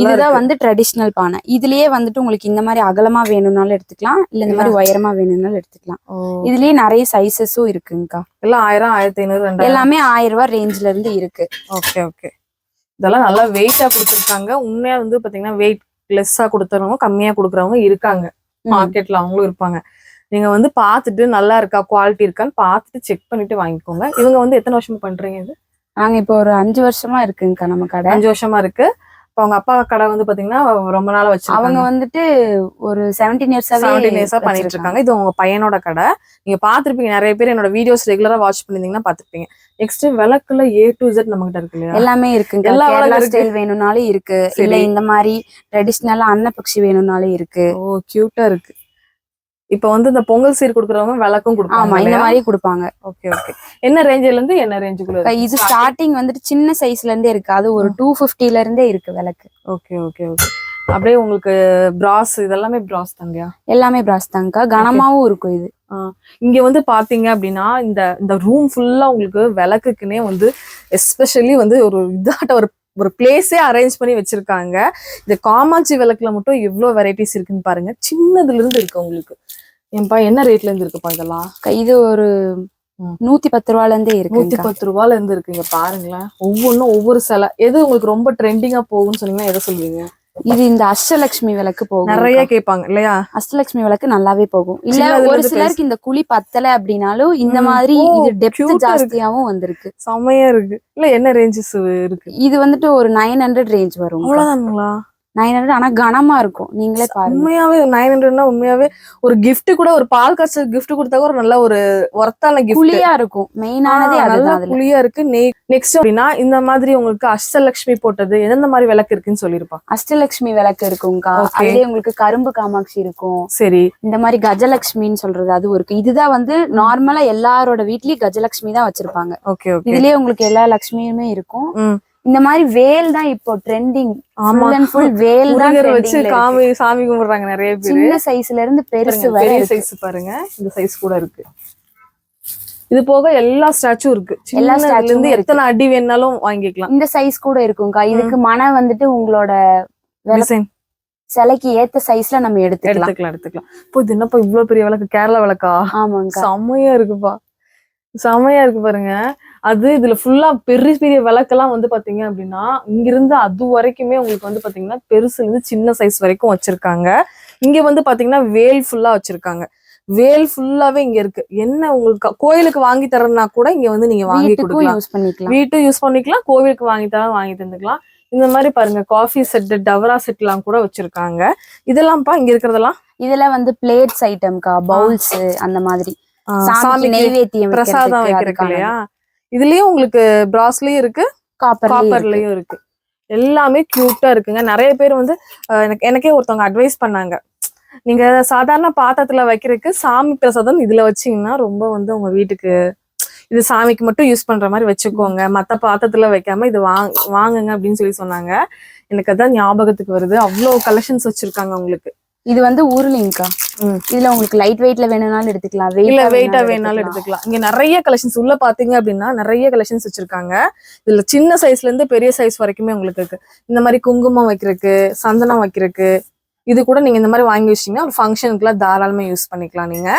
இதுதான் வந்து ட்ரெடிஷனல் பானை. இதுலயே வந்துட்டு உங்களுக்கு இந்த மாதிரி அகலமா வேணும்னாலும் எடுத்துக்கலாம், இல்ல இந்த மாதிரி உயரமா வேணும்னாலும் எடுத்துக்கலாம். இதுலயே நிறைய சைசஸும் இருக்குங்கக்கா. எல்லாம் 1000, 1500 எல்லாமே 1000 ரூபாய் ரேஞ்ச்ல இருந்து இருக்கு. Okay okay. இதெல்லாம் நல்லா வெயிட்டா கொடுத்துருக்காங்க. உண்மையா வந்து பாத்தீங்கன்னா வெயிட் லெஸ்ஸா கொடுத்துறவங்க, கம்மியா கொடுக்குறவங்க இருக்காங்க மார்க்கெட்ல, அவங்களும் இருப்பாங்க. நீங்க வந்து பாத்துட்டு நல்லா இருக்கா, குவாலிட்டி இருக்கான்னு பாத்துட்டு செக் பண்ணிட்டு வாங்கிக்கோங்க. இவங்க வந்து எத்தனை வருஷமா பண்றீங்க இது? நாங்க இப்போ ஒரு 5 வருஷமா இருக்குங்கக்கா நம்ம கடை. 5 வருஷமா இருக்கு. இப்போ அவங்க அப்பா கடை வந்து பாத்தீங்கன்னா ரொம்ப நாளா வச்சு அவங்க வந்துட்டு ஒரு 17 இயர்ஸா பண்ணிட்டு இருக்காங்க. இது உங்க பையனோட கடை. நீங்க பாத்துருப்பீங்க, நிறைய பேர் என்னோட வீடியோஸ் ரெகுலரா வாட்ச் பண்ணிருந்தீங்கன்னா பாத்துருப்பீங்க. நெக்ஸ்ட் விளக்குல A to Z நம்ம கிட்ட இருக்கு இல்லையா? எல்லாமே இருக்குங்க. எல்லா ஸ்டைல் வேணும்னாலும் இருக்கு, இல்ல இந்த மாதிரி ட்ரெடிஷனலா அன்னபக்ஷி வேணும்னாலும் இருக்கு. ஓ கியூட்டா இருக்கு. இப்ப வந்து இந்த பொங்கல் சீர் கொடுக்குறவங்க விளக்கும் கொடுப்பாங்க. ஆமா, இந்த மாதிரி கொடுப்பாங்க. Okay okay. என்ன ரேஞ்சில இருந்து என்ன ரேஞ்சுக்குள்ள? இது ஸ்டார்டிங் வந்துட்டு சின்ன சைஸ்ல இருந்தே இருக்கு. அது ஒரு 250ல இருந்தே இருக்கு விளக்கு. Okay okay okay. அப்படியே உங்களுக்கு பிராஸ் இதெல்லாமே பிராஸ் தாங்கயா? எல்லாமே பிராஸ் தாங்கக்கா. கனமாவும் இருக்கும் இது. இங்க வந்து பாத்தீங்க அப்படின்னா இந்த ரூம் ஃபுல்லா உங்களுக்கு விளக்குக்குன்னே வந்து எஸ்பெஷலி வந்து ஒரு இதாட்ட ஒரு பிளேஸே அரேஞ்ச் பண்ணி வச்சிருக்காங்க. இந்த காமாட்சி விளக்குல மட்டும் எவ்வளவு வெரைட்டிஸ் இருக்குன்னு பாருங்க. சின்னதுல இருந்து இருக்கு உங்களுக்கு. ஏன்பா என்ன ரேட்ல இருந்து இருக்குப்பா இதெல்லாம்? இது ஒரு 110 ரூபால இருந்தே இருக்கு. 110 ரூபால இருந்து இருக்குங்க. பாருங்களேன், ஒவ்வொன்றும் ஒவ்வொரு சிலை. எது உங்களுக்கு ரொம்ப ட்ரெண்டிங்கா போகும்னு சொன்னீங்கன்னா எதை சொல்லுவீங்க? இது இந்த அஷ்டலட்சுமி விளக்கு போகும். நிறைய கேட்பாங்க இல்லையா? அஷ்டலட்சுமி விளக்கு நல்லாவே போகும். இல்ல ஒரு சிலருக்கு இந்த குழி பத்தல அப்படின்னாலும் இந்த மாதிரி இது டெப்த் ஜாஸ்தியாவும் வந்திருக்கு. செமையா இருக்கு. இல்ல என்ன ரேஞ்சஸ் இருக்கு? இது வந்துட்டு ஒரு 900 ரேஞ்ச் வரும். அவ்வளவுதானுங்களா? 900. ஆனா கனமா இருக்கும். நீங்களே பாருங்க. உண்மையாவே 900னா உண்மையாவே ஒரு கிஃப்ட் கூட, ஒரு பால் காசு கிஃப்ட் கொடுத்தா ஒரு நல்ல ஒரு ஒர்த்தான கிஃப்ட். குளியா இருக்கும். மெயினானதே அதுதான். குளியா இருக்கு. நெக்ஸ்ட் அப்படின்னா இந்த மாதிரி உங்களுக்கு அஷ்டலட்சுமி போட்டது எந்த மாதிரி விளக்கு இருக்குன்னு சொல்லிருப்பா? அஷ்டலட்சுமி விளக்கு இருக்கும்க்கா. அதுலயே உங்களுக்கு கரும்பு காமாட்சி இருக்கும். சரி. இந்த மாதிரி கஜலட்சுமின்னு சொல்றது அது இருக்கு. இதுதான் வந்து நார்மலா எல்லாரோட வீட்லயும் கஜலட்சுமி தான் வச்சிருப்பாங்க. Okay okay. இதுலயே உங்களுக்கு எல்லா லட்சுமியுமே இருக்கும். இந்த மாதிரி வேல் தான் இப்போ ட்ரெண்டிங். ஃபுல் வேல் தான் வச்சு சாமி கும்பிடுறாங்க நிறைய பேர். சின்ன சைஸ்ல இருந்து பெருசு வரை சைஸ் பாருங்க. இந்த சைஸ் கூட இருக்கு. இது போக எல்லா ஸ்டாச்சு இருக்கு. எல்லா ஸ்டாச்சுல இருந்து எத்தனை அடி வேணாலும் வாங்கிக்கலாம். இந்த சைஸ் கூட இருக்கும்க்கா. இதுக்கு மன வந்துட்டு உங்களோட டிசைன் சிலைக்கு ஏத்த சைஸ்ல நம்ம எடுத்துக்கலாம். இப்போ இது என்னப்பா இவ்வளவு பெரிய விளக்கு? கேரளா விளக்கா? ஆமாங்க. செம்மையா இருக்குப்பா. செமையா இருக்கு பாருங்க. அது இதுல ஃபுல்லா பெரிய பெரிய விளக்கெல்லாம் வந்து பாத்தீங்க அப்படின்னா இங்கிருந்து அது வரைக்குமே உங்களுக்கு வந்து பாத்தீங்கன்னா பெருசுல இருந்து சின்ன சைஸ் வரைக்கும் வச்சிருக்காங்க. இங்க வந்து பாத்தீங்கன்னா வேல் ஃபுல்லா வச்சிருக்காங்க. வேல் ஃபுல்லாவே இங்க இருக்கு. என்ன உங்களுக்கு கோயிலுக்கு வாங்கி தரேன்னா கூட இங்க வந்து நீங்க வாங்கி கொடுக்கலாம். வீட்டும் யூஸ் பண்ணிக்கலாம், கோவிலுக்கு வாங்கி தந்துக்கலாம். இந்த மாதிரி பாருங்க, காஃபி செட், டவரா செட் எல்லாம் கூட வச்சிருக்காங்க. இதெல்லாம்ப்பா இங்க இருக்கிறதெல்லாம் இதுல வந்து பிளேட்ஸ் ஐட்டம்க்கா, பவுல்ஸ் அந்த மாதிரி சாமி நைவேத்தியம் பிரசாதம் வைக்கிறதுக்கு இல்லையா? இதுலயும் உங்களுக்கு பிராஸ்லயும் இருக்கு, காப்பர்லயும் இருக்கு. எல்லாமே கியூட்டா இருக்குங்க. நிறைய பேர் வந்து எனக்கே ஒருத்தவங்க அட்வைஸ் பண்ணாங்க, நீங்க சாதாரண பாத்திரத்துல வைக்கிறதுக்கு சாமி பிரசாதம் இதுல வச்சீங்கன்னா ரொம்ப வந்து உங்க வீட்டுக்கு இது சாமிக்கு மட்டும் யூஸ் பண்ற மாதிரி வச்சுக்கோங்க, மத்த பாத்திரத்துல வைக்காம இது வாங்குங்க அப்படின்னு சொல்லி சொன்னாங்க. எனக்கு அதான் ஞாபகத்துக்கு வருது. அவ்வளவு கலெக்ஷன்ஸ் வச்சிருக்காங்க உங்களுக்கு. இது வந்து உருளிங்கக்கா. இதுல உங்களுக்கு லைட் வெயிட்ல வேணும்னாலும் எடுத்துக்கலாம், இல்ல வெயிட்டா வேணாலும் எடுத்துக்கலாம். இங்க நிறைய கலெக்ஷன்ஸ் உள்ள பாத்தீங்க அப்படின்னா நிறைய கலெக்ஷன்ஸ் வச்சிருக்காங்க. இதுல சின்ன சைஸ்ல இருந்து பெரிய சைஸ் வரைக்குமே உங்களுக்கு இருக்கு. இந்த மாதிரி குங்குமம் வைக்கிறதுக்கு, சந்தனம் வைக்கிறதுக்கு, இது கூட நீங்க இந்த மாதிரி வாங்கி வச்சீங்கன்னா ஒரு ஃபங்க்ஷனுக்குலாம் தாராளமா யூஸ் பண்ணிக்கலாம். நீங்க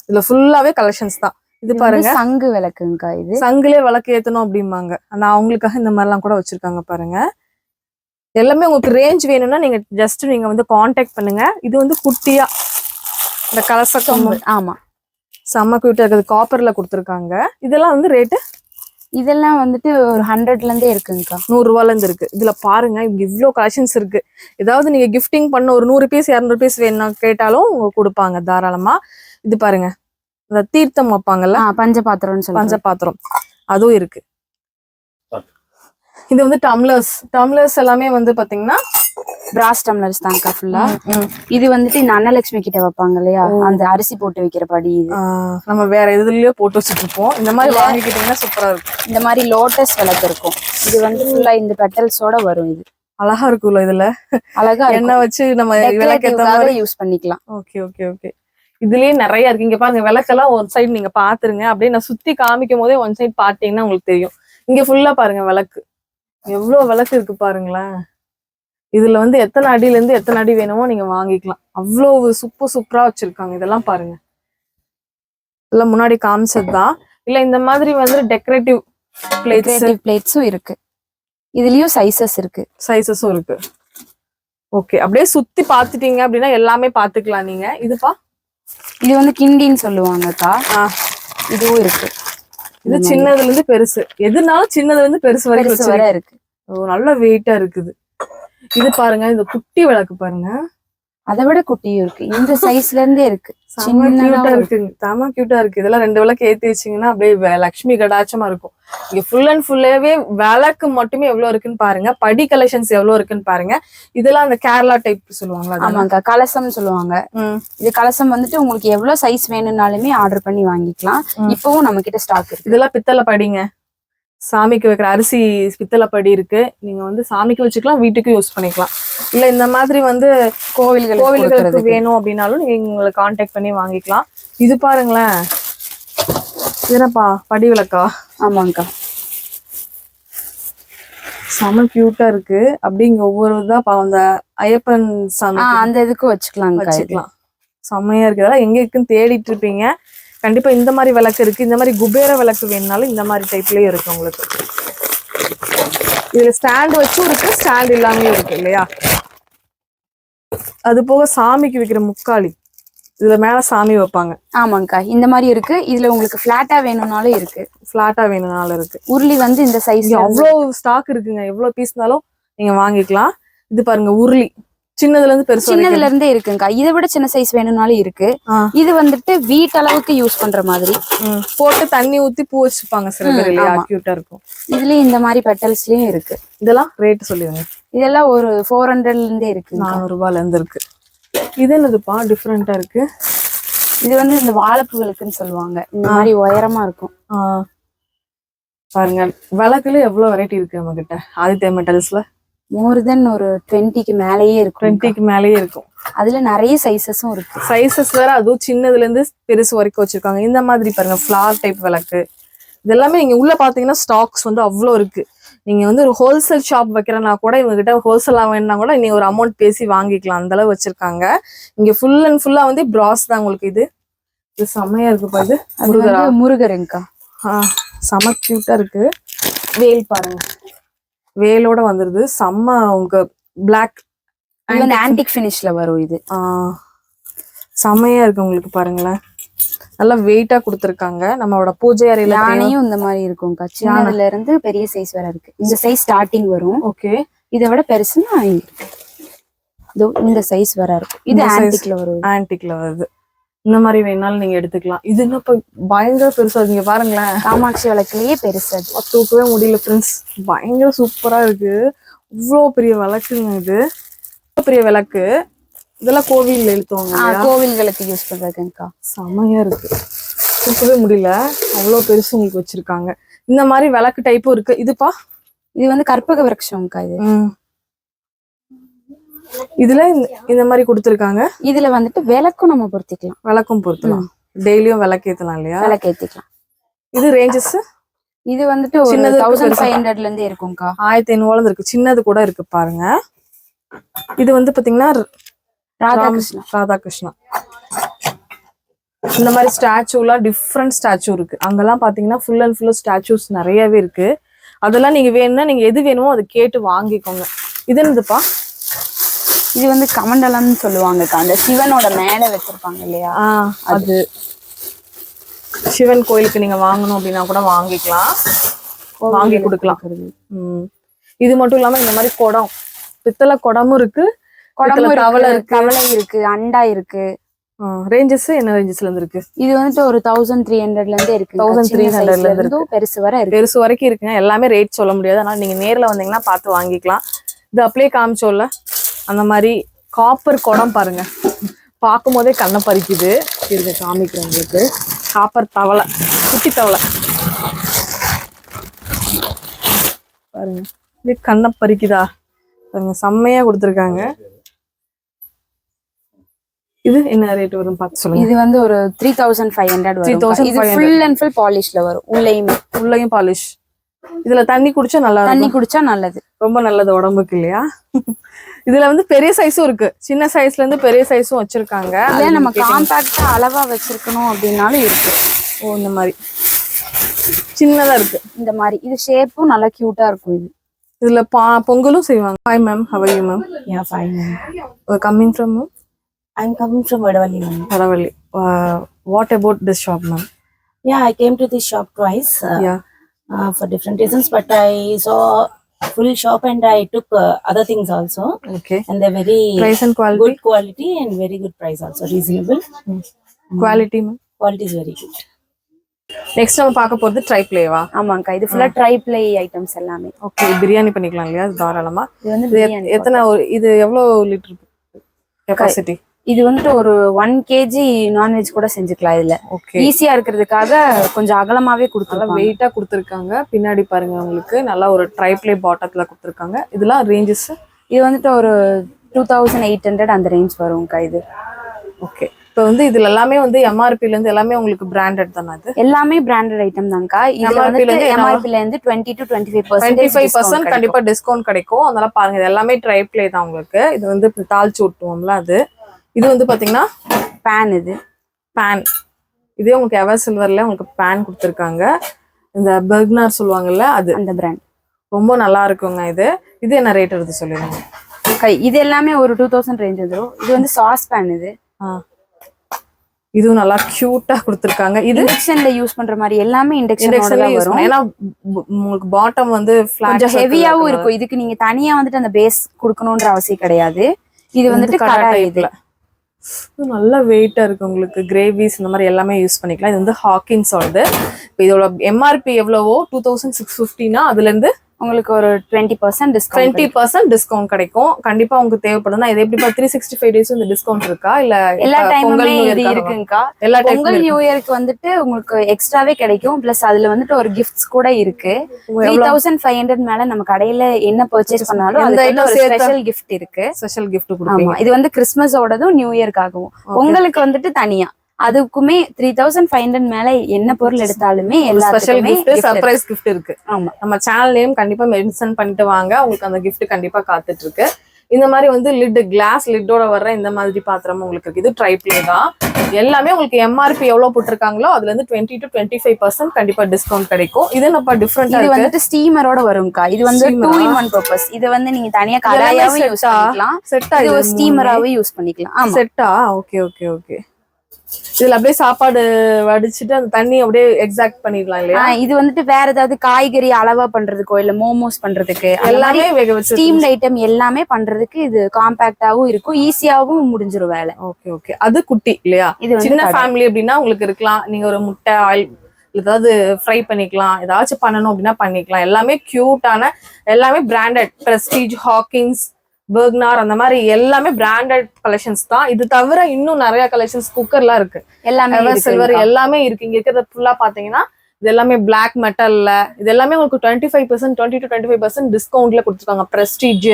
இதுல ஃபுல்லாவே கலெக்ஷன்ஸ் தான். இது பாருங்க சங்கு விளக்குங்கக்கா. இது சங்குலே விளக்கு ஏத்தணும் அப்படிம்பாங்க. ஆனா அவங்களுக்காக இந்த மாதிரிலாம் கூட வச்சிருக்காங்க பாருங்க. எல்லாமே உங்களுக்கு ரேஞ்ச் வேணும்னா நீங்க ஜஸ்ட் நீங்க வந்து காண்டாக்ட் பண்ணுங்க. இது வந்து குட்டியா இந்த கலசக்கம். ஆமா, செம்ம கியூட்டா இருக்குது. காப்பர்ல கொடுத்துருக்காங்க. இதெல்லாம் வந்து ரேட்டு இதெல்லாம் வந்துட்டு ஒரு 100ல இருந்தே இருக்குங்கக்கா. 100 ரூபாயில இருந்து இருக்கு. இதுல பாருங்க இங்க இவ்ளோ கலெக்ஷன்ஸ் இருக்கு. ஏதாவது நீங்க கிஃப்டிங் பண்ண ஒரு 100 பீஸ் 200 பீஸ் வேணும்னா கேட்டாலும் கொடுப்பாங்க தாராளமா. இது பாருங்க இந்த தீர்த்தம் வைப்பாங்கல்ல, பஞ்சபாத்திரம்னு சொல்லுவாங்க, பஞ்சபாத்திரம், அதுவும் இருக்கு. இது வந்து டம்ளர்ஸ் எல்லாமே வந்து பாத்தீங்கன்னா பிராஸ் டம்ளர்ஸ் தான்க்கா ஃபுல்லா. இது வந்துட்டு இந்த அன்னலட்சுமி கிட்ட வைப்பாங்க இல்லையா, அந்த அரிசி போட்டு வைக்கிற படி. இது நம்ம வேற எதுலயோ போட்டு வச்சுட்டு இருப்போம். இந்த மாதிரி வாங்கிக்கிட்டீங்கன்னா சூப்பரா இருக்கும். இந்த மாதிரி லோட்டஸ் விளக்கு இருக்கும். இது வந்து ஃபுல்லா இந்த பெட்டல்ஸோட வரும். இது அழகா இருக்கும்ல. இதுல அழகா எண்ணெய் வச்சு நம்ம விளக்கேத்த யூஸ் பண்ணிக்கலாம். Okay okay okay. இதுலயே நிறைய இருக்கு. இங்க பாருங்க விளக்கெல்லாம் ஒரு சைடு நீங்க பாத்துருங்க. அப்படியே நான் சுத்தி காமிக்கும் போதே ஒன் சைடு பாத்தீங்கன்னா உங்களுக்கு தெரியும். இங்க ஃபுல்லா பாருங்க விளக்கு, எவ்வளவு விளக்கு இருக்கு பாருங்களேன். இதுல வந்து எத்தனை அடியில இருந்து எத்தனை அடி வேணுமோ நீங்க வாங்கிக்கலாம். அவ்வளவு சூப்பரா வச்சிருக்காங்க. இதெல்லாம் பாருங்க, இதெல்லாம் முன்னாடி காமிச்சதுதான். இல்ல இந்த மாதிரி வந்து டெக்கரேட்டிவ் பிளேட்ஸும் இருக்கு. இதுலயும் சைசஸும் இருக்கு. ஓகே, அப்படியே சுத்தி பாத்துட்டீங்க அப்படின்னா எல்லாமே பாத்துக்கலாம் நீங்க. இதுப்பா இது வந்து கிண்டின்னு சொல்லுவாங்கக்கா. இதுவும் இருக்கு. இது சின்னதுல இருந்து பெருசு, எதுனாலும் சின்னதுல இருந்து பெருசு வரைக்கும் இருக்கு. நல்ல வெயிட்டா இருக்குது. இது பாருங்க, இந்த குட்டி விளக்கு பாருங்க, அதை விட குட்டியும் இருக்கு. இந்த சைஸ்ல இருந்தே இருக்கு. செம கியூட்டா இருக்கு. இதெல்லாம் 2 விளக்கு ஏத்தி வச்சீங்கன்னா அப்படியே லட்சுமி கடாட்சமா இருக்கும். இங்க ஃபுல் அண்ட் ஃபுல்லாவே விளக்கு மட்டுமே எவ்வளவு இருக்குன்னு பாருங்க. படி கலெக்ஷன்ஸ் எவ்வளவு இருக்குன்னு பாருங்க. இதெல்லாம் அந்த கேரளா டைப் சொல்லுவாங்களா? ஆமாக்கா, கலசம் சொல்லுவாங்க. இது கலசம் வந்துட்டு உங்களுக்கு எவ்வளவு சைஸ் வேணும்னாலுமே ஆர்டர் பண்ணி வாங்கிக்கலாம். இப்பவும் நம்ம கிட்ட ஸ்டாக் இருக்கு. இதெல்லாம் பித்தளை படிங்க, சாமிக்கு வைக்கிற அரிசி பித்தளை படி இருக்கு. நீங்க வந்து சாமிக்கு வச்சுக்கலாம், வீட்டுக்கு யூஸ் பண்ணிக்கலாம். இல்ல இந்த மாதிரி வந்து கோவில்களுக்கு வேணும் அப்படின்னாலும் நீங்க உங்களை கான்டாக்ட் பண்ணி வாங்கிக்கலாம். இது பாருங்களேன், என்னப்பா படி விளக்கா? ஆமாங்கக்கா, செம கியூட்டா இருக்கு. அப்படிங்க ஒவ்வொரு இதா அந்த ஐயப்பன் சாமி அந்த இதுக்கு வச்சுக்கலாம். செம்மையா இருக்கு. அதெல்லாம் எங்க இருக்குன்னு தேடிட்டு இருப்பீங்க. கண்டிப்பா இந்த மாதிரி விளக்கு இருக்கு. இந்த மாதிரி குபேர விளக்கு வேணும்னாலும் இந்த மாதிரி டைப்லயே இருக்கு உங்களுக்கு. இதுல ஸ்டாண்ட் வச்சும் இருக்கு, ஸ்டாண்ட் இல்லாம இருக்கு இல்லையா? அது போக சாமிக்கு வைக்கிற முக்காளி, இதுல மேல சாமி வைப்பாங்க. ஆமாங்கக்கா, இந்த மாதிரி இருக்கு. இதுல உங்களுக்கு பிளாட்டா வேணும்னாலும் இருக்கு. உருளி வந்து இந்த சைஸ் அவ்வளவு ஸ்டாக் இருக்குங்க. எவ்வளவு பீஸ்னாலும் நீங்க வாங்கிக்கலாம். இது பாருங்க உருளி, சின்னதுல இருந்தே இருக்குங்கக்கா. இதை விட சின்ன சைஸ் வேணும்னாலும் இருக்கு. இது வந்துட்டு வீட்டளவுக்கு யூஸ் பண்ற மாதிரி போட்டு தண்ணி ஊத்தி பூ வச்சுப்பாங்க சில பேர் இல்லையா? கியூட்டா இருக்கும். இதுலயும் இந்த மாதிரி பெட்டல்ஸ்லயும் இருக்கு. இதெல்லாம் ரேட் சொல்லுங்க. இதெல்லாம் ஒரு 400ல இருந்தே இருக்கு. 400 ரூபாயில இருந்து இருக்கு. இது என்னதுப்பா டிஃப்ரெண்டா இருக்கு? இது வந்து இந்த வாழைப்பூகளுக்குன்னு சொல்லுவாங்க. இந்த மாதிரி உயரமா இருக்கும். பாருங்க விளக்குல எவ்வளவு வெரைட்டி இருக்கு நம்ம கிட்ட. ஆதித்யா மெட்டல்ஸ்ல மோர் தென் ஒரு 20க்கு மேலேயே இருக்கும். அதுல நிறைய சைசஸும் இருக்கு. சைசஸ் வேற, அதுவும் சின்னதுல இருந்து பெருசு வரைக்கும் வச்சிருக்காங்க. இந்த மாதிரி பாருங்க ஃபிளார் டைப் விளக்கு. இதெல்லாமே நீங்க உள்ள பாத்தீங்கன்னா ஸ்டாக்ஸ் வந்து அவ்வளோ இருக்கு. நீங்க வந்து ஒரு ஹோல்சேல் ஷாப் வைக்கிறனா கூட இவங்க கிட்ட ஹோல்சேலா வேணும்னா கூட நீங்க ஒரு அமௌண்ட் பேசி வாங்கிக்கலாம். அந்த அளவு வச்சிருக்காங்க. இங்க ஃபுல் அண்ட் ஃபுல்லா வந்து பிராஸ் தான் உங்களுக்கு. இது செம்மையா இருக்குப்பா. இது முருகருங்கக்கா. செம கியூட்டா இருக்கு. வேல் பாருங்க, வேலோட வந்துருது. செம்ம உங்க பிளாக் ஆன்டிக் ஃபினிஷ்ல வரும். இது செம்மையா இருக்கு உங்களுக்கு. பாருங்களேன், நல்லா வெயிட்டா கொடுத்துருக்காங்க. நம்மளோட பூஜை அறையில யானையும் இந்த மாதிரி இருக்கும்க்கா. சின்னதுல இருந்து பெரிய சைஸ் வரை இருக்கு. இந்த சைஸ் ஸ்டார்டிங் வரும். ஓகே, இதை விட பெருசுன்னா இந்த சைஸ் வர இருக்கும். இது ஆன்டிக்ல வருது. இந்த மாதிரி வேணாலும் நீங்க எடுத்துக்கலாம். இது என்ன பயங்கர பெருசா நீங்க பாருங்களேன். காமாட்சி விளக்குலயே பெருசா தூக்கவே முடியல ஃப்ரெண்ட்ஸ். பயங்கர சூப்பரா இருக்கு. இவ்வளோ பெரிய விளக்குங்க. இது பெரிய விளக்கு. இதெல்லாம் கோவில் எழுத்துவாங்க, கோவில்களுக்கு யூஸ் பண்றதுங்கக்கா. செமையா இருக்கு, தூக்கவே முடியல. அவ்வளோ பெருசு உங்களுக்கு வச்சிருக்காங்க. இந்த மாதிரி விளக்கு டைப்பும் இருக்கு. இதுப்பா இது வந்து கற்பக விருட்சம்க்கா. இது இதுல இந்த மாதிரி கொடுத்துருக்காங்க. இதுல வந்துட்டு விளக்கும் நம்ம பொருத்திக்கலாம். விளக்கும் பொருத்தலாம். டெய்லியும் விளக்கேத்தலாம் இல்லையா? விளக்கேத்திக்கலாம். இது ரேஞ்சஸ் இது வந்துட்டு ஒரு 1500ல இருந்து இருக்கும்க்கா. 1500 இருக்கு. சின்னது கூட இருக்கு பாருங்க. இது வந்து பாத்தீங்கன்னா ராதாகிருஷ்ணா. இந்த மாதிரி ஸ்டாச்சுலாம் டிஃப்ரெண்ட் ஸ்டாச்சு இருக்கு. அங்கெல்லாம் பாத்தீங்கன்னா ஃபுல் அண்ட் ஃபுல் ஸ்டாச்சூஸ் நிறையவே இருக்கு. அதெல்லாம் நீங்க வேணும்னா நீங்க எது வேணுமோ அதை கேட்டு வாங்கிக்கோங்க. இது என்னதுப்பா? இது வந்து கமண்டலம்னு சொல்லுவாங்கக்கா. அந்த சிவனோட மேல வச்சிருப்பாங்க இல்லையா? அது சிவன் கோயிலுக்கு நீங்க வாங்கணும் அப்படின்னா கூட வாங்கிக்கலாம், வாங்கி கொடுக்கலாம். இது மட்டும் இல்லாம இந்த மாதிரி குடம், பித்தளை குடமும் இருக்கு, கவலை இருக்கு, அண்டா இருக்கு. ரேஞ்சஸ் என்ன ரேஞ்சஸ்ல இருந்து இருக்கு? இது வந்துட்டு ஒரு 1300ல இருந்து இருக்கு. 1300ல இருந்து பெருசு வரை இருக்கு. பெருசு வரைக்கும் இருக்குங்க. எல்லாமே ரேட் சொல்ல முடியாது, அதனால நீங்க நேர்ல வந்தீங்கன்னா பார்த்து வாங்கிக்கலாம். இது அப்படியே காமிச்சோல்ல அந்த மாதிரி காப்பர் குடம் பாருங்க, பார்க்கும் போதே கண்ணை பறிக்குது. இருங்க காமிக்கிறேன் உங்களுக்கு. காப்பர் தவளை, குட்டி தவளை பாருங்க, இது கண்ணை பறிக்குதா பாருங்க, செம்மையா கொடுத்துருக்காங்க. இது என்ன ரேட் வரும் பார்த்து சொல்லுங்க. இது வந்து ஒரு 3500 வரும். இது ஃபுல் அண்ட் ஃபுல் பாலிஷ்ல வரும். உள்ளேயும் பாலிஷ். இதுல தண்ணி குடிச்சா நல்லா, தண்ணி குடிச்சா நல்லது, ரொம்ப நல்லது உடம்புக்கு இல்லையா? இதுல வந்து பெரிய சைஸும் இருக்கு, சின்ன சைஸ்ல இருந்து பெரிய சைஸும் வச்சிருக்காங்க. இல்ல நம்ம காம்பாக்டா அளவா வச்சிருக்கணும் அப்படின்னாலும் இருக்கு. ஓ இந்த மாதிரி சின்னதா இருக்கு. இந்த மாதிரி இது ஷேப்பும் நல்லா கியூட்டா இருக்கும். இது இதுல பொங்கலும் செய்வாங்க. Hi ma'am, how are you ma'am? Yeah, fine ma'am. Coming from ma'am? I'm coming from Vadavalli ma'am. Vadavalli. What about this shop ma'am? Yeah, I came to this shop twice. Yeah. For different reasons, but I saw full shop and I took other things also. Okay. And they're very price and quality? Good quality and very good price also, reasonable. Quality ma'am? Quality is very good. Next நம்ம பார்க்க போறது ட்ரை பிளேவா? ஆமாங்கா, இது ஃபுல்லா ட்ரை பிளே ஐட்டம்ஸ் எல்லாமே. ஓகே, பிரியாணி பண்ணிக்கலாம் இல்லையா தாராளமா? இது வந்து எத்தனை, இது எவ்வளவு லிட்டர் கெபாசிட்டி? இது வந்துட்டு ஒரு 1 kg நான்வெஜ் கூட செஞ்சுக்கலாம். இதுல ஈஸியா இருக்கிறதுக்காக கொஞ்சம் அகலமாவே கொடுத்துருக்காங்க, வெயிட்டா கொடுத்துருக்காங்க. பின்னாடி பாருங்க உங்களுக்கு நல்லா ஒரு ட்ரை பிளே பாட்டத்துல கொடுத்துருக்காங்க. இதெல்லாம் ரேஞ்சஸ் இது வந்துட்டு ஒரு 2800 அந்த ரேஞ்ச் வரும்க்கா. இது ஓகே. இப்போ வந்து இதுல எல்லாமே வந்து எம்ஆர்பில இருந்து எல்லாமே உங்களுக்கு பிராண்டட் தானே? அது எல்லாமே பிராண்டட் ஐட்டம் தான்க்கா. இதுல வந்து எம்ஆர்பில இருந்து 20 to 25% கண்டிப்பா டிஸ்கவுண்ட் கிடைக்கும். அதனால பாருங்க, இது எல்லாமே ட்ரை பிளே தான் உங்களுக்கு. இது வந்து தாளிச்சு விட்டுவோம்ல அது. இது வந்து பாத்தீங்கன்னா பேன். இது பேன், இதே உங்களுக்கு எவர் சில்வர்ல உங்களுக்கு பேன் கொடுத்துருக்காங்க. இந்த பெர்க்னர் சொல்லுவாங்கல்ல, அது அந்த பிராண்ட் ரொம்ப நல்லா இருக்குங்க. இது இது என்ன ரேட் வருது சொல்லுங்க? இது எல்லாமே ஒரு 2000 ரேஞ்ச் வந்துடும். இது வந்து சாஸ் பேன். இது இதுவும் நல்லா கியூட்டா கொடுத்துருக்காங்க. இது இண்டக்ஷன்ல யூஸ் பண்ற மாதிரி எல்லாமே இண்டக்ஷன்ல வரும். ஏன்னா உங்களுக்கு பாட்டம் வந்து கொஞ்சம் ஹெவியாவும் இருக்கும். இதுக்கு நீங்க தனியா வந்துட்டு அந்த பேஸ் கொடுக்கணும்ன்ற அவசியம் கிடையாது. இது வந்துட்டு கடாய். இது நல்ல வெயிட்டா இருக்கு. உங்களுக்கு கிரேவிஸ் இந்த மாதிரி எல்லாமே யூஸ் பண்ணிக்கலாம். இது வந்து ஹாக்கின்ஸோடது. இப்போ இதோட எம்ஆர்பி எவ்வளவோ 2650னா அதுல இருந்து உங்களுக்கு ஒரு 20% டிஸ்கவுண்ட் கிடைக்கும். கண்டிப்பா உங்களுக்கு தேவைப்படுதுன்னா இது எப்படி 365 டேஸ் இந்த டிஸ்கவுண்ட் இருக்கா இல்ல எல்லா டைமுமே இது இருக்குங்கக்கா? எல்லா பொங்கல் நியூ இயருக்கு வந்துட்டு உங்களுக்கு எக்ஸ்ட்ராவே கிடைக்கும். பிளஸ் அதுல வந்துட்டு ஒரு கிஃப்ட்ஸ் கூட இருக்கு. 3500 மேல நம்ம கடையில என்ன பர்ச்சேஸ் பண்ணாலும் அதுல ஒரு ஸ்பெஷல் கிஃப்ட் இருக்கு. ஸ்பெஷல் கிஃப்ட் கொடுப்பீங்க. இது வந்து கிறிஸ்மஸோடதும் நியூ இயர்க்காகவும். உங்களுக்கு வந்துட்டு தனியா அதுக்குமே 3500 மேல என்ன பொருள் எடுத்தாலுமே ஸ்பெஷல் கிஃப்ட், சர்ப்ரைஸ் கிஃப்ட் இருக்கு. ஆமா, நம்ம சேனல் நேம் கண்டிப்பா மென்ஷன் பண்ணிட்டு வாங்க, உங்களுக்கு அந்த கிஃப்ட் கண்டிப்பா காத்துட்டு இருக்கு. இந்த மாதிரி வந்து லிட், கிளாஸ் லிட்டோட வர்ற இந்த மாதிரி பாத்திரம் உங்களுக்கு இருக்கு. இது ட்ரை பிளே தான். எல்லாமே உங்களுக்கு எம்ஆர்பி எவ்வளவு போட்டிருக்காங்களோ அதுல இருந்து 20 to 25% கண்டிப்பா டிஸ்கவுண்ட் கிடைக்கும். இது நம்ம டிஃபரெண்டா இது வந்துட்டு ஸ்டீமரோட வரும்க்கா. இது வந்து 2-in-1 பர்பஸ். இது வந்து நீங்க தனியா கடாயாவும் யூஸ் பண்ணிக்கலாம், செட்டா இது ஸ்டீமராவும் யூஸ் பண்ணிக்கலாம். ஆமா, செட்டா. Okay okay okay. இதுல அப்படியே சாப்பாடு வடிச்சிட்டு அந்த தண்ணி அப்படியே எக்ஸாக்ட் பண்ணிடலாம் இல்லையா? இது வந்துட்டு வேற ஏதாவது காய்கறி அளவா பண்றதுக்கோ இல்ல மோமோஸ் பண்றதுக்கு எல்லாமே வேக வச்சு ஸ்டீம்ட் ஐட்டம் எல்லாமே பண்றதுக்கு இது காம்பாக்டாவும் இருக்கும், ஈஸியாவும் முடிஞ்சிரும் வேலை. Okay okay. அது குட்டி இல்லையா? இது சின்ன ஃபேமிலி அப்படின்னா உங்களுக்கு இருக்கலாம். நீங்க ஒரு முட்டை ஆயில் ஏதாவது ஃப்ரை பண்ணிக்கலாம், ஏதாச்சும் பண்ணணும் அப்படின்னா பண்ணிக்கலாம். எல்லாமே கியூட்டான, எல்லாமே பிராண்டட், பிரஸ்டீஜ், ஹாக்கின்ஸ், பெர்க்னர் அந்த மாதிரி எல்லாமே பிராண்டட் கலெக்ஷன்ஸ் தான். இது தவிர இன்னும் நிறைய கலெக்ஷன்ஸ் குக்கர்லாம் இருக்கு. எல்லாமே சில்வர் எல்லாமே இருக்கு. இங்க இருக்கிறது ஃபுல்லா பாத்தீங்கன்னா இது எல்லாமே பிளாக் மெட்டல்ல. இது எல்லாமே உங்களுக்கு 20 to 25% டிஸ்கவுண்ட்ல கொடுத்துருக்காங்க. பிரஸ்டீஜ்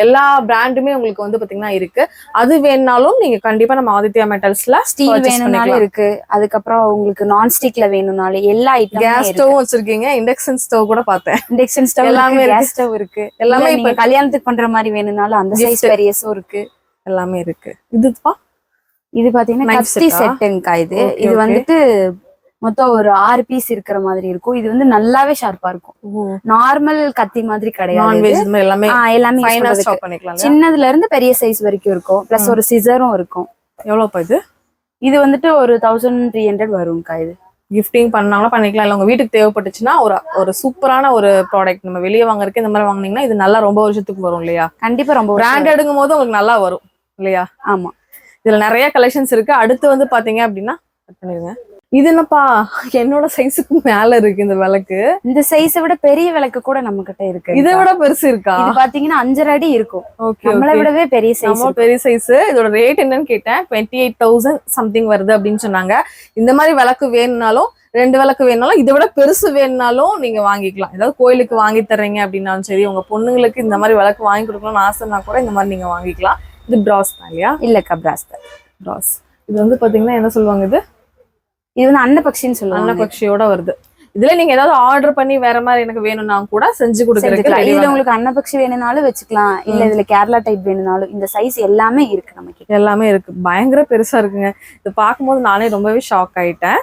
எல்லா பிராண்டுமே உங்களுக்கு வந்து பாத்தீங்கன்னா இருக்கு. அது வேணும்னாலும் நீங்க கண்டிப்பா நம்ம ஆதித்யா மெட்டல்ஸ்ல ஸ்டீல் வேணும்னாலும் இருக்கு. அதுக்கப்புறம் உங்களுக்கு நான் ஸ்டிக்ல வேணும்னாலும் எல்லா ஐட்டம், கேஸ் ஸ்டவ் வச்சிருக்கீங்க, இண்டக்ஷன் ஸ்டவ் கூட பார்த்தேன். இண்டக்ஷன் ஸ்டவ் எல்லாமே, கேஸ் ஸ்டவ் இருக்கு. எல்லாமே இப்ப கல்யாணத்துக்கு பண்ற மாதிரி வேணும்னாலும் அந்த சைஸ் பெரியஸும் இருக்கு, எல்லாமே இருக்கு. இதுப்பா இது பாத்தீங்கன்னா கப்டி செட்டுங்கக்கா. இது வந்துட்டு மொத்தம் ஒரு 6 பீஸ் இருக்கிற மாதிரி இருக்கும். இது வந்து நல்லாவே ஷார்ப்பா இருக்கும். நார்மல் கத்தி மாதிரி கிடையாது. எல்லாமே சின்னதுல இருந்து பெரிய சைஸ் வரைக்கும் இருக்கும். பிளஸ் ஒரு சிசரும் இருக்கும். எவ்வளவுப்பா இது? இது வந்துட்டு ஒரு 1300 வரும்க்கா. இது கிஃப்டிங் பண்ணாலும் பண்ணிக்கலாம். இல்லை உங்க வீட்டுக்கு தேவைப்பட்டுச்சுன்னா ஒரு சூப்பரான ஒரு ப்ராடக்ட் நம்ம வெளியே வாங்குறதுக்கு இந்த மாதிரி வாங்குனீங்கன்னா இது நல்லா ரொம்ப வருஷத்துக்கு வரும் இல்லையா? கண்டிப்பா ரொம்ப பிராண்ட் எடுக்கும் போது உங்களுக்கு நல்லா வரும் இல்லையா? ஆமா. இதுல நிறைய கலெக்ஷன்ஸ் இருக்கு. அடுத்து வந்து பாத்தீங்க அப்படின்னா பண்ணிருங்க. இது என்னப்பா என்னோட சைஸுக்கு மேல இருக்கு இந்த விளக்கு. இந்த சைஸை விட பெரிய விளக்கு கூட நம்ம கிட்ட இருக்கு. இதை விட பெருசு இருக்கா? இது பாத்தீங்கன்னா 5.5 அடி இருக்கும். ஓகே, நம்மளை விடவே பெரிய சைஸ். பெரிய சைஸ். இதோட ரேட் என்னன்னு கேட்டேன். 28,000 சம்திங் வருது அப்படின்னு சொன்னாங்க. இந்த மாதிரி விளக்கு வேணும்னாலும் 2 விளக்கு வேணும்னாலும் இதை விட பெருசு வேணும்னாலும் நீங்க வாங்கிக்கலாம். ஏதாவது கோயிலுக்கு வாங்கி தர்றீங்க அப்படின்னாலும் சரி, உங்க பொண்ணுங்களுக்கு இந்த மாதிரி விளக்கு வாங்கி கொடுக்கணும்னு ஆசைன்னா கூட இந்த மாதிரி நீங்க வாங்கிக்கலாம். இது பிராஸ் தான் இல்லையா? இல்லக்கா, பிராஸ் தான். பிராஸ். இது வந்து பாத்தீங்கன்னா என்ன சொல்லுவாங்க, இது வந்து அன்னபக்ஷின்னு சொல்லுவாங்க. அன்னபக்ஷியோட வருது. இதுல நீங்க ஏதாவது ஆர்டர் பண்ணி வேற மாதிரி எனக்கு வேணும்னா கூட செஞ்சு கொடுக்குறதுக்கு. இதுல உங்களுக்கு அன்னபக்ஷி வேணும்னாலும் வச்சுக்கலாம். இல்ல இதுல கேரளா டைப் வேணும்னாலும் இந்த சைஸ் எல்லாமே இருக்கு. நமக்கு எல்லாமே இருக்கு. பயங்கர பெருசா இருக்குங்க. இது பார்க்கும்போது நானே ரொம்பவே ஷாக் ஆயிட்டேன்.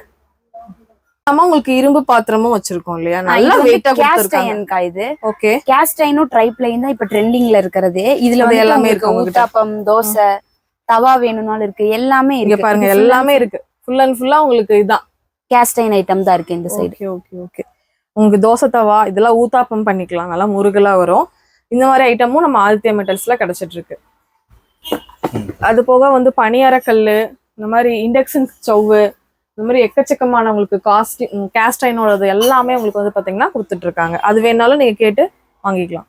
ஆமா, உங்களுக்கு இரும்பு பாத்திரமும் வச்சிருக்கோம் இல்லையா? நல்லா வெயிட்டா கொடுத்திருக்காங்க. இது ஓகே, கேஸ்ட் அயனும் ட்ரைப்ளைன் தான் இப்ப ட்ரெண்டிங்ல இருக்கிறது. இதுல எல்லாமே இருக்கு. ஊத்தாப்பம், தோசை, தவா வேணும்னாலும் இருக்கு. எல்லாமே இருக்கு. பாருங்க, எல்லாமே இருக்கு. ஃபுல் அண்ட் ஃபுல்லா உங்களுக்கு இதுதான் கேஸ்ட் அயன் ஐட்டம் தான் இருக்கு இந்த சைடு. Okay okay. உங்களுக்கு தோசை தவா இதெல்லாம் ஊத்தாப்பம் பண்ணிக்கலாம். நல்லா முருகலா வரும். இந்த மாதிரி ஐட்டமும் நம்ம ஆதித்யா மெட்டல்ஸ்ல கிடைச்சிட்டு இருக்கு. அது போக வந்து பனியாரக்கல்லு, இந்த மாதிரி இண்டக்ஷன் ஸ்டவ், இந்த மாதிரி எக்கச்சக்கமான உங்களுக்கு கேஸ்ட் அயனோடது எல்லாமே உங்களுக்கு வந்து பாத்தீங்கன்னா கொடுத்துட்டு இருக்காங்க. அது வேணாலும் நீங்க கேட்டு வாங்கிக்கலாம்.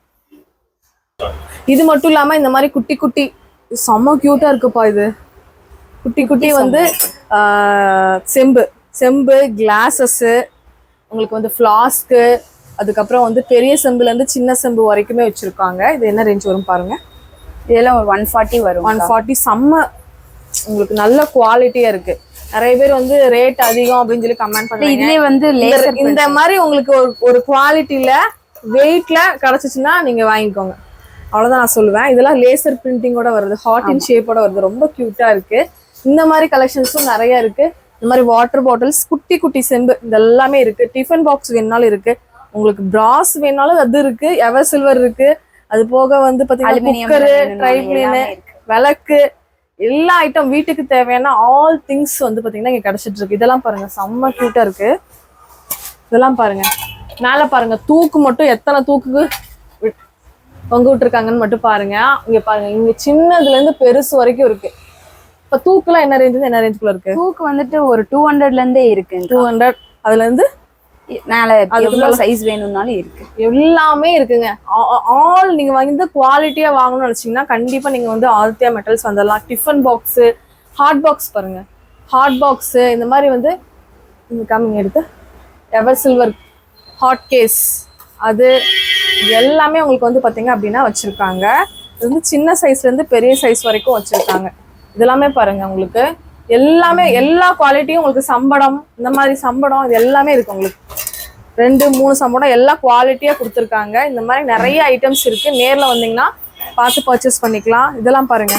இது மட்டும் இல்லாம இந்த மாதிரி குட்டி குட்டி செம்ம கியூட்டா இருக்குப்பா. இது குட்டி குட்டி வந்து செம்பு கிளாஸஸ், உங்களுக்கு வந்து ஃப்ளாஸ்க்கு, அதுக்கப்புறம் வந்து பெரிய செம்புல இருந்து சின்ன செம்பு வரைக்குமே வச்சிருக்காங்க. இது என்ன ரேஞ்ச் வரும் பாருங்க. இதெல்லாம் ஒரு 140 வரும். 140. செம்ம உங்களுக்கு நல்ல குவாலிட்டியா இருக்கு. நிறைய பேர் வந்து ரேட் அதிகம் அப்படின்னு சொல்லி கமெண்ட் பண்ணுவாங்க. இதுலயே வந்து இந்த மாதிரி உங்களுக்கு ஒரு குவாலிட்டியில வெயிட்ல கிடைச்சிச்சுன்னா நீங்க வாங்கிக்கோங்க. அவ்வளவுதான் நான் சொல்லுவேன். இதெல்லாம் லேசர் பிரிண்டிங்கோட வருது, ஹார்ட் இன் ஷேப்போட வருது. ரொம்ப கியூட்டா இருக்கு. இந்த மாதிரி கலெக்ஷன்ஸும் நிறைய இருக்கு. இந்த மாதிரி வாட்டர் பாட்டில்ஸ், குட்டி குட்டி செம்பு, இது எல்லாமே இருக்கு. டிஃபன் பாக்ஸ் வேணுனாலும் இருக்கு. உங்களுக்கு பிராஸ் வேணாலும் அது இருக்கு. எவர் சில்வர் இருக்கு. அது போக வந்து பாத்தீங்கன்னா குக்கரு, ட்ரைப்ளேனு, விளக்கு, எல்லா ஐட்டம் வீட்டுக்கு தேவையான ஆல் திங்ஸ் வந்து பாத்தீங்கன்னா இங்க கிடைச்சிட்டு இருக்கு. இதெல்லாம் பாருங்க, செம்ம கியூட்டா இருக்கு. இதெல்லாம் பாருங்க, மேல பாருங்க, தூக்கு மட்டும் எத்தனை தூக்குக்கு தொங்க விட்டுருக்காங்கன்னு மட்டும் பாருங்க. இங்க பாருங்க, இங்க சின்னதுல இருந்து பெருசு வரைக்கும் இருக்கு. இப்ப தூக்குலாம் என்ன ரேஞ்சுக்குள்ள இருக்கு? தூக்கு வந்துட்டு ஒரு 200ல இருந்தே இருக்கு. 200 அதுல இருந்து மேல எவ்வளவு சைஸ் வேணும்னாலும் இருக்கு. எல்லாமே இருக்குங்க. ஆல் நீங்க வந்து குவாலிட்டியா வாங்கணும்னு நினைச்சீங்கன்னா கண்டிப்பா நீங்க வந்து ஆதித்யா மெட்டல்ஸ் வந்துடலாம். டிஃபன் பாக்ஸ், ஹாட் பாக்ஸ் பாருங்க, ஹாட் பாக்ஸ், இந்த மாதிரி வந்து கம்மிங் எடுத்து எவர் சில்வர் ஹாட் கேஸ், அது எல்லாமே உங்களுக்கு வந்து பாத்தீங்க அப்படின்னா வச்சிருக்காங்க. இது வந்து சின்ன சைஸ்ல இருந்து பெரிய சைஸ் வரைக்கும் வச்சிருக்காங்க. இதெல்லாமே பாருங்க, உங்களுக்கு எல்லாமே எல்லா குவாலிட்டியும் உங்களுக்கு சம்படம், இந்த மாதிரி சம்படம் இது எல்லாமே இருக்கு. உங்களுக்கு 2-3 சம்படம் எல்லா குவாலிட்டியா கொடுத்துருக்காங்க. இந்த மாதிரி நிறைய ஐட்டம்ஸ் இருக்கு. நேர்ல வந்தீங்கன்னா பார்த்து பர்ச்சேஸ் பண்ணிக்கலாம். இதெல்லாம் பாருங்க,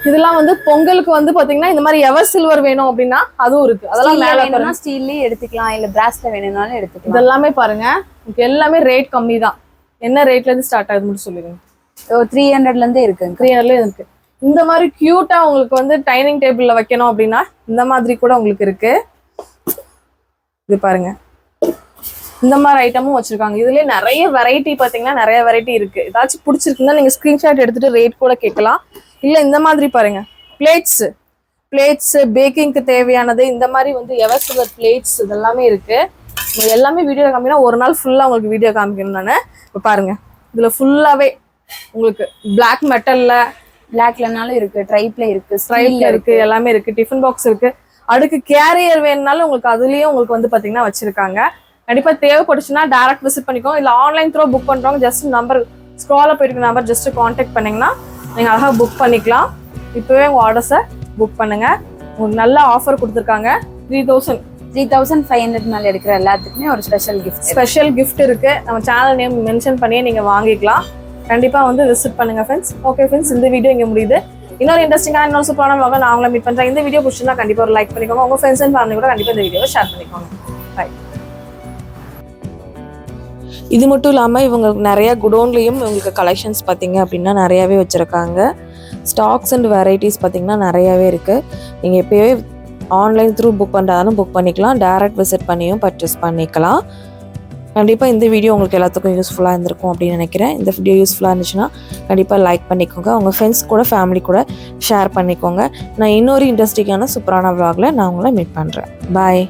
இதெல்லாம் வந்து பொங்கலுக்கு வந்து பாத்தீங்கன்னா இந்த மாதிரி எவர் சில்வர் வேணும் அப்படின்னா அதுவும் இருக்கு. அதெல்லாம் மேல வேணும்னா ஸ்டீல்லயே எடுத்துக்கலாம், இல்ல பிராஸ்ல வேணும்னாலும் எடுத்துக்கலாம். இதெல்லாமே பாருங்க, எல்லாமே ரேட் கம்மி தான். என்ன ரேட்ல இருந்து ஸ்டார்ட் ஆகுது மட்டும் சொல்லிடுங்க. 300ல இருந்தே இருக்கு. 300ல இருக்கு. இந்த மாதிரி கியூட்டா உங்களுக்கு வந்து டைனிங் டேபிள்ல வைக்கணும் அப்படின்னா இந்த மாதிரி கூட உங்களுக்கு இருக்கு. இது பாருங்க, இந்த மாதிரி ஐட்டமும் வச்சிருக்காங்க. இதுலயே நிறைய வெரைட்டி பாத்தீங்கன்னா நிறைய வெரைட்டி இருக்கு. ஏதாச்சும் பிடிச்சிருக்குன்னா நீங்க ஸ்கிரீன்ஷாட் எடுத்துட்டு ரேட் கூட கேட்கலாம். இல்ல இந்த மாதிரி பாருங்க, பிளேட்ஸ் பேக்கிங்க்கு தேவையானது, இந்த மாதிரி வந்து எவர் சில்வர் பிளேட்ஸ் இதெல்லாமே இருக்கு. எல்லாமே வீடியோ காமிக்கணும். ஒரு நாள் ஃபுல்லா உங்களுக்கு வீடியோ காமிக்கணும் நானு. இப்போ பாருங்க, இதுல ஃபுல்லாவே உங்களுக்கு பிளாக் மெட்டல்ல, பிளாக்லனாலும் இருக்கு, ட்ரைப்ல இருக்கு, ஸ்ட்ரைப்ல இருக்கு, எல்லாமே இருக்கு. டிஃபன் பாக்ஸ் இருக்கு. அடுக்கு கேரியர் வேணும்னாலும் உங்களுக்கு அதுலயும் உங்களுக்கு வந்து பாத்தீங்கன்னா வச்சிருக்காங்க. கண்டிப்பா தேவைப்பட்டுச்சுன்னா டைரக்ட் விசிட் பண்ணிக்கோங்க. இல்ல ஆன்லைன் த்ரோ புக் பண்றவங்க ஜஸ்ட் நம்பர் ஸ்க்ராலில் போயிருக்க நம்பர் ஜஸ்ட் காண்டாக்ட் பண்ணிங்கன்னா நீங்கள் அழகாக புக் பண்ணிக்கலாம். இப்போவே உங்கள் ஆர்டர்ஸை புக் பண்ணுங்கள். உங்களுக்கு நல்ல ஆஃபர் கொடுத்துருக்காங்க. 3500 மேல எடுக்கிற எல்லாத்துக்குமே ஒரு ஸ்பெஷல் கிஃப்ட் இருக்கு. நம்ம சேனல் நேம் மென்ஷன் பண்ணியே நீங்க வாங்கிக்கலாம். கண்டிப்பா வந்து விசிட் பண்ணுங்க ஃப்ரெண்ட்ஸ். ஓகே ஃப்ரெண்ட்ஸ், இந்த வீடியோ இங்க முடியுது. இன்னொரு இன்ட்ரெஸ்டிங்கான இன்னொரு சூப்பரான vlog நான் உங்களை மீட் பண்றேன். இந்த வீடியோ பிடிச்சிருந்தா கண்டிப்பா ஒரு லைக் பண்ணிக்கோங்க. உங்க ஃப்ரெண்ட்ஸ் அண்ட் ஃபேமிலி கூட கண்டிப்பா இந்த வீடியோவை ஷேர் பண்ணிக்கோங்க. பை. இது மட்டும் இல்லாமல் இவங்க நிறைய குடோன்லேயும் இவங்களுக்கு கலெக்ஷன்ஸ் பார்த்தீங்க அப்படின்னா நிறையாவே வச்சுருக்காங்க. ஸ்டாக்ஸ் அண்ட் வெரைட்டிஸ் பார்த்தீங்கன்னா நிறையாவே இருக்குது. நீங்கள் எப்போயே ஆன்லைன் த்ரூ புக் பண்ணுறதாலும் புக் பண்ணிக்கலாம், டைரக்ட் விசிட் பண்ணியும் பர்ச்சேஸ் பண்ணிக்கலாம். கண்டிப்பாக இந்த வீடியோ உங்களுக்கு எல்லாத்துக்கும் யூஸ்ஃபுல்லாக இருந்திருக்கும் அப்படின்னு நினைக்கிறேன். இந்த வீடியோ யூஸ்ஃபுல்லாக இருந்துச்சுன்னா கண்டிப்பாக லைக் பண்ணிக்கோங்க. உங்கள் ஃப்ரெண்ட்ஸ் கூட ஃபேமிலி கூட ஷேர் பண்ணிக்கோங்க. நான் இன்னொரு இன்ட்ரெஸ்டிங்கான சூப்பரான vlogல நான் உங்களை மீட் பண்ணுறேன். பாய்.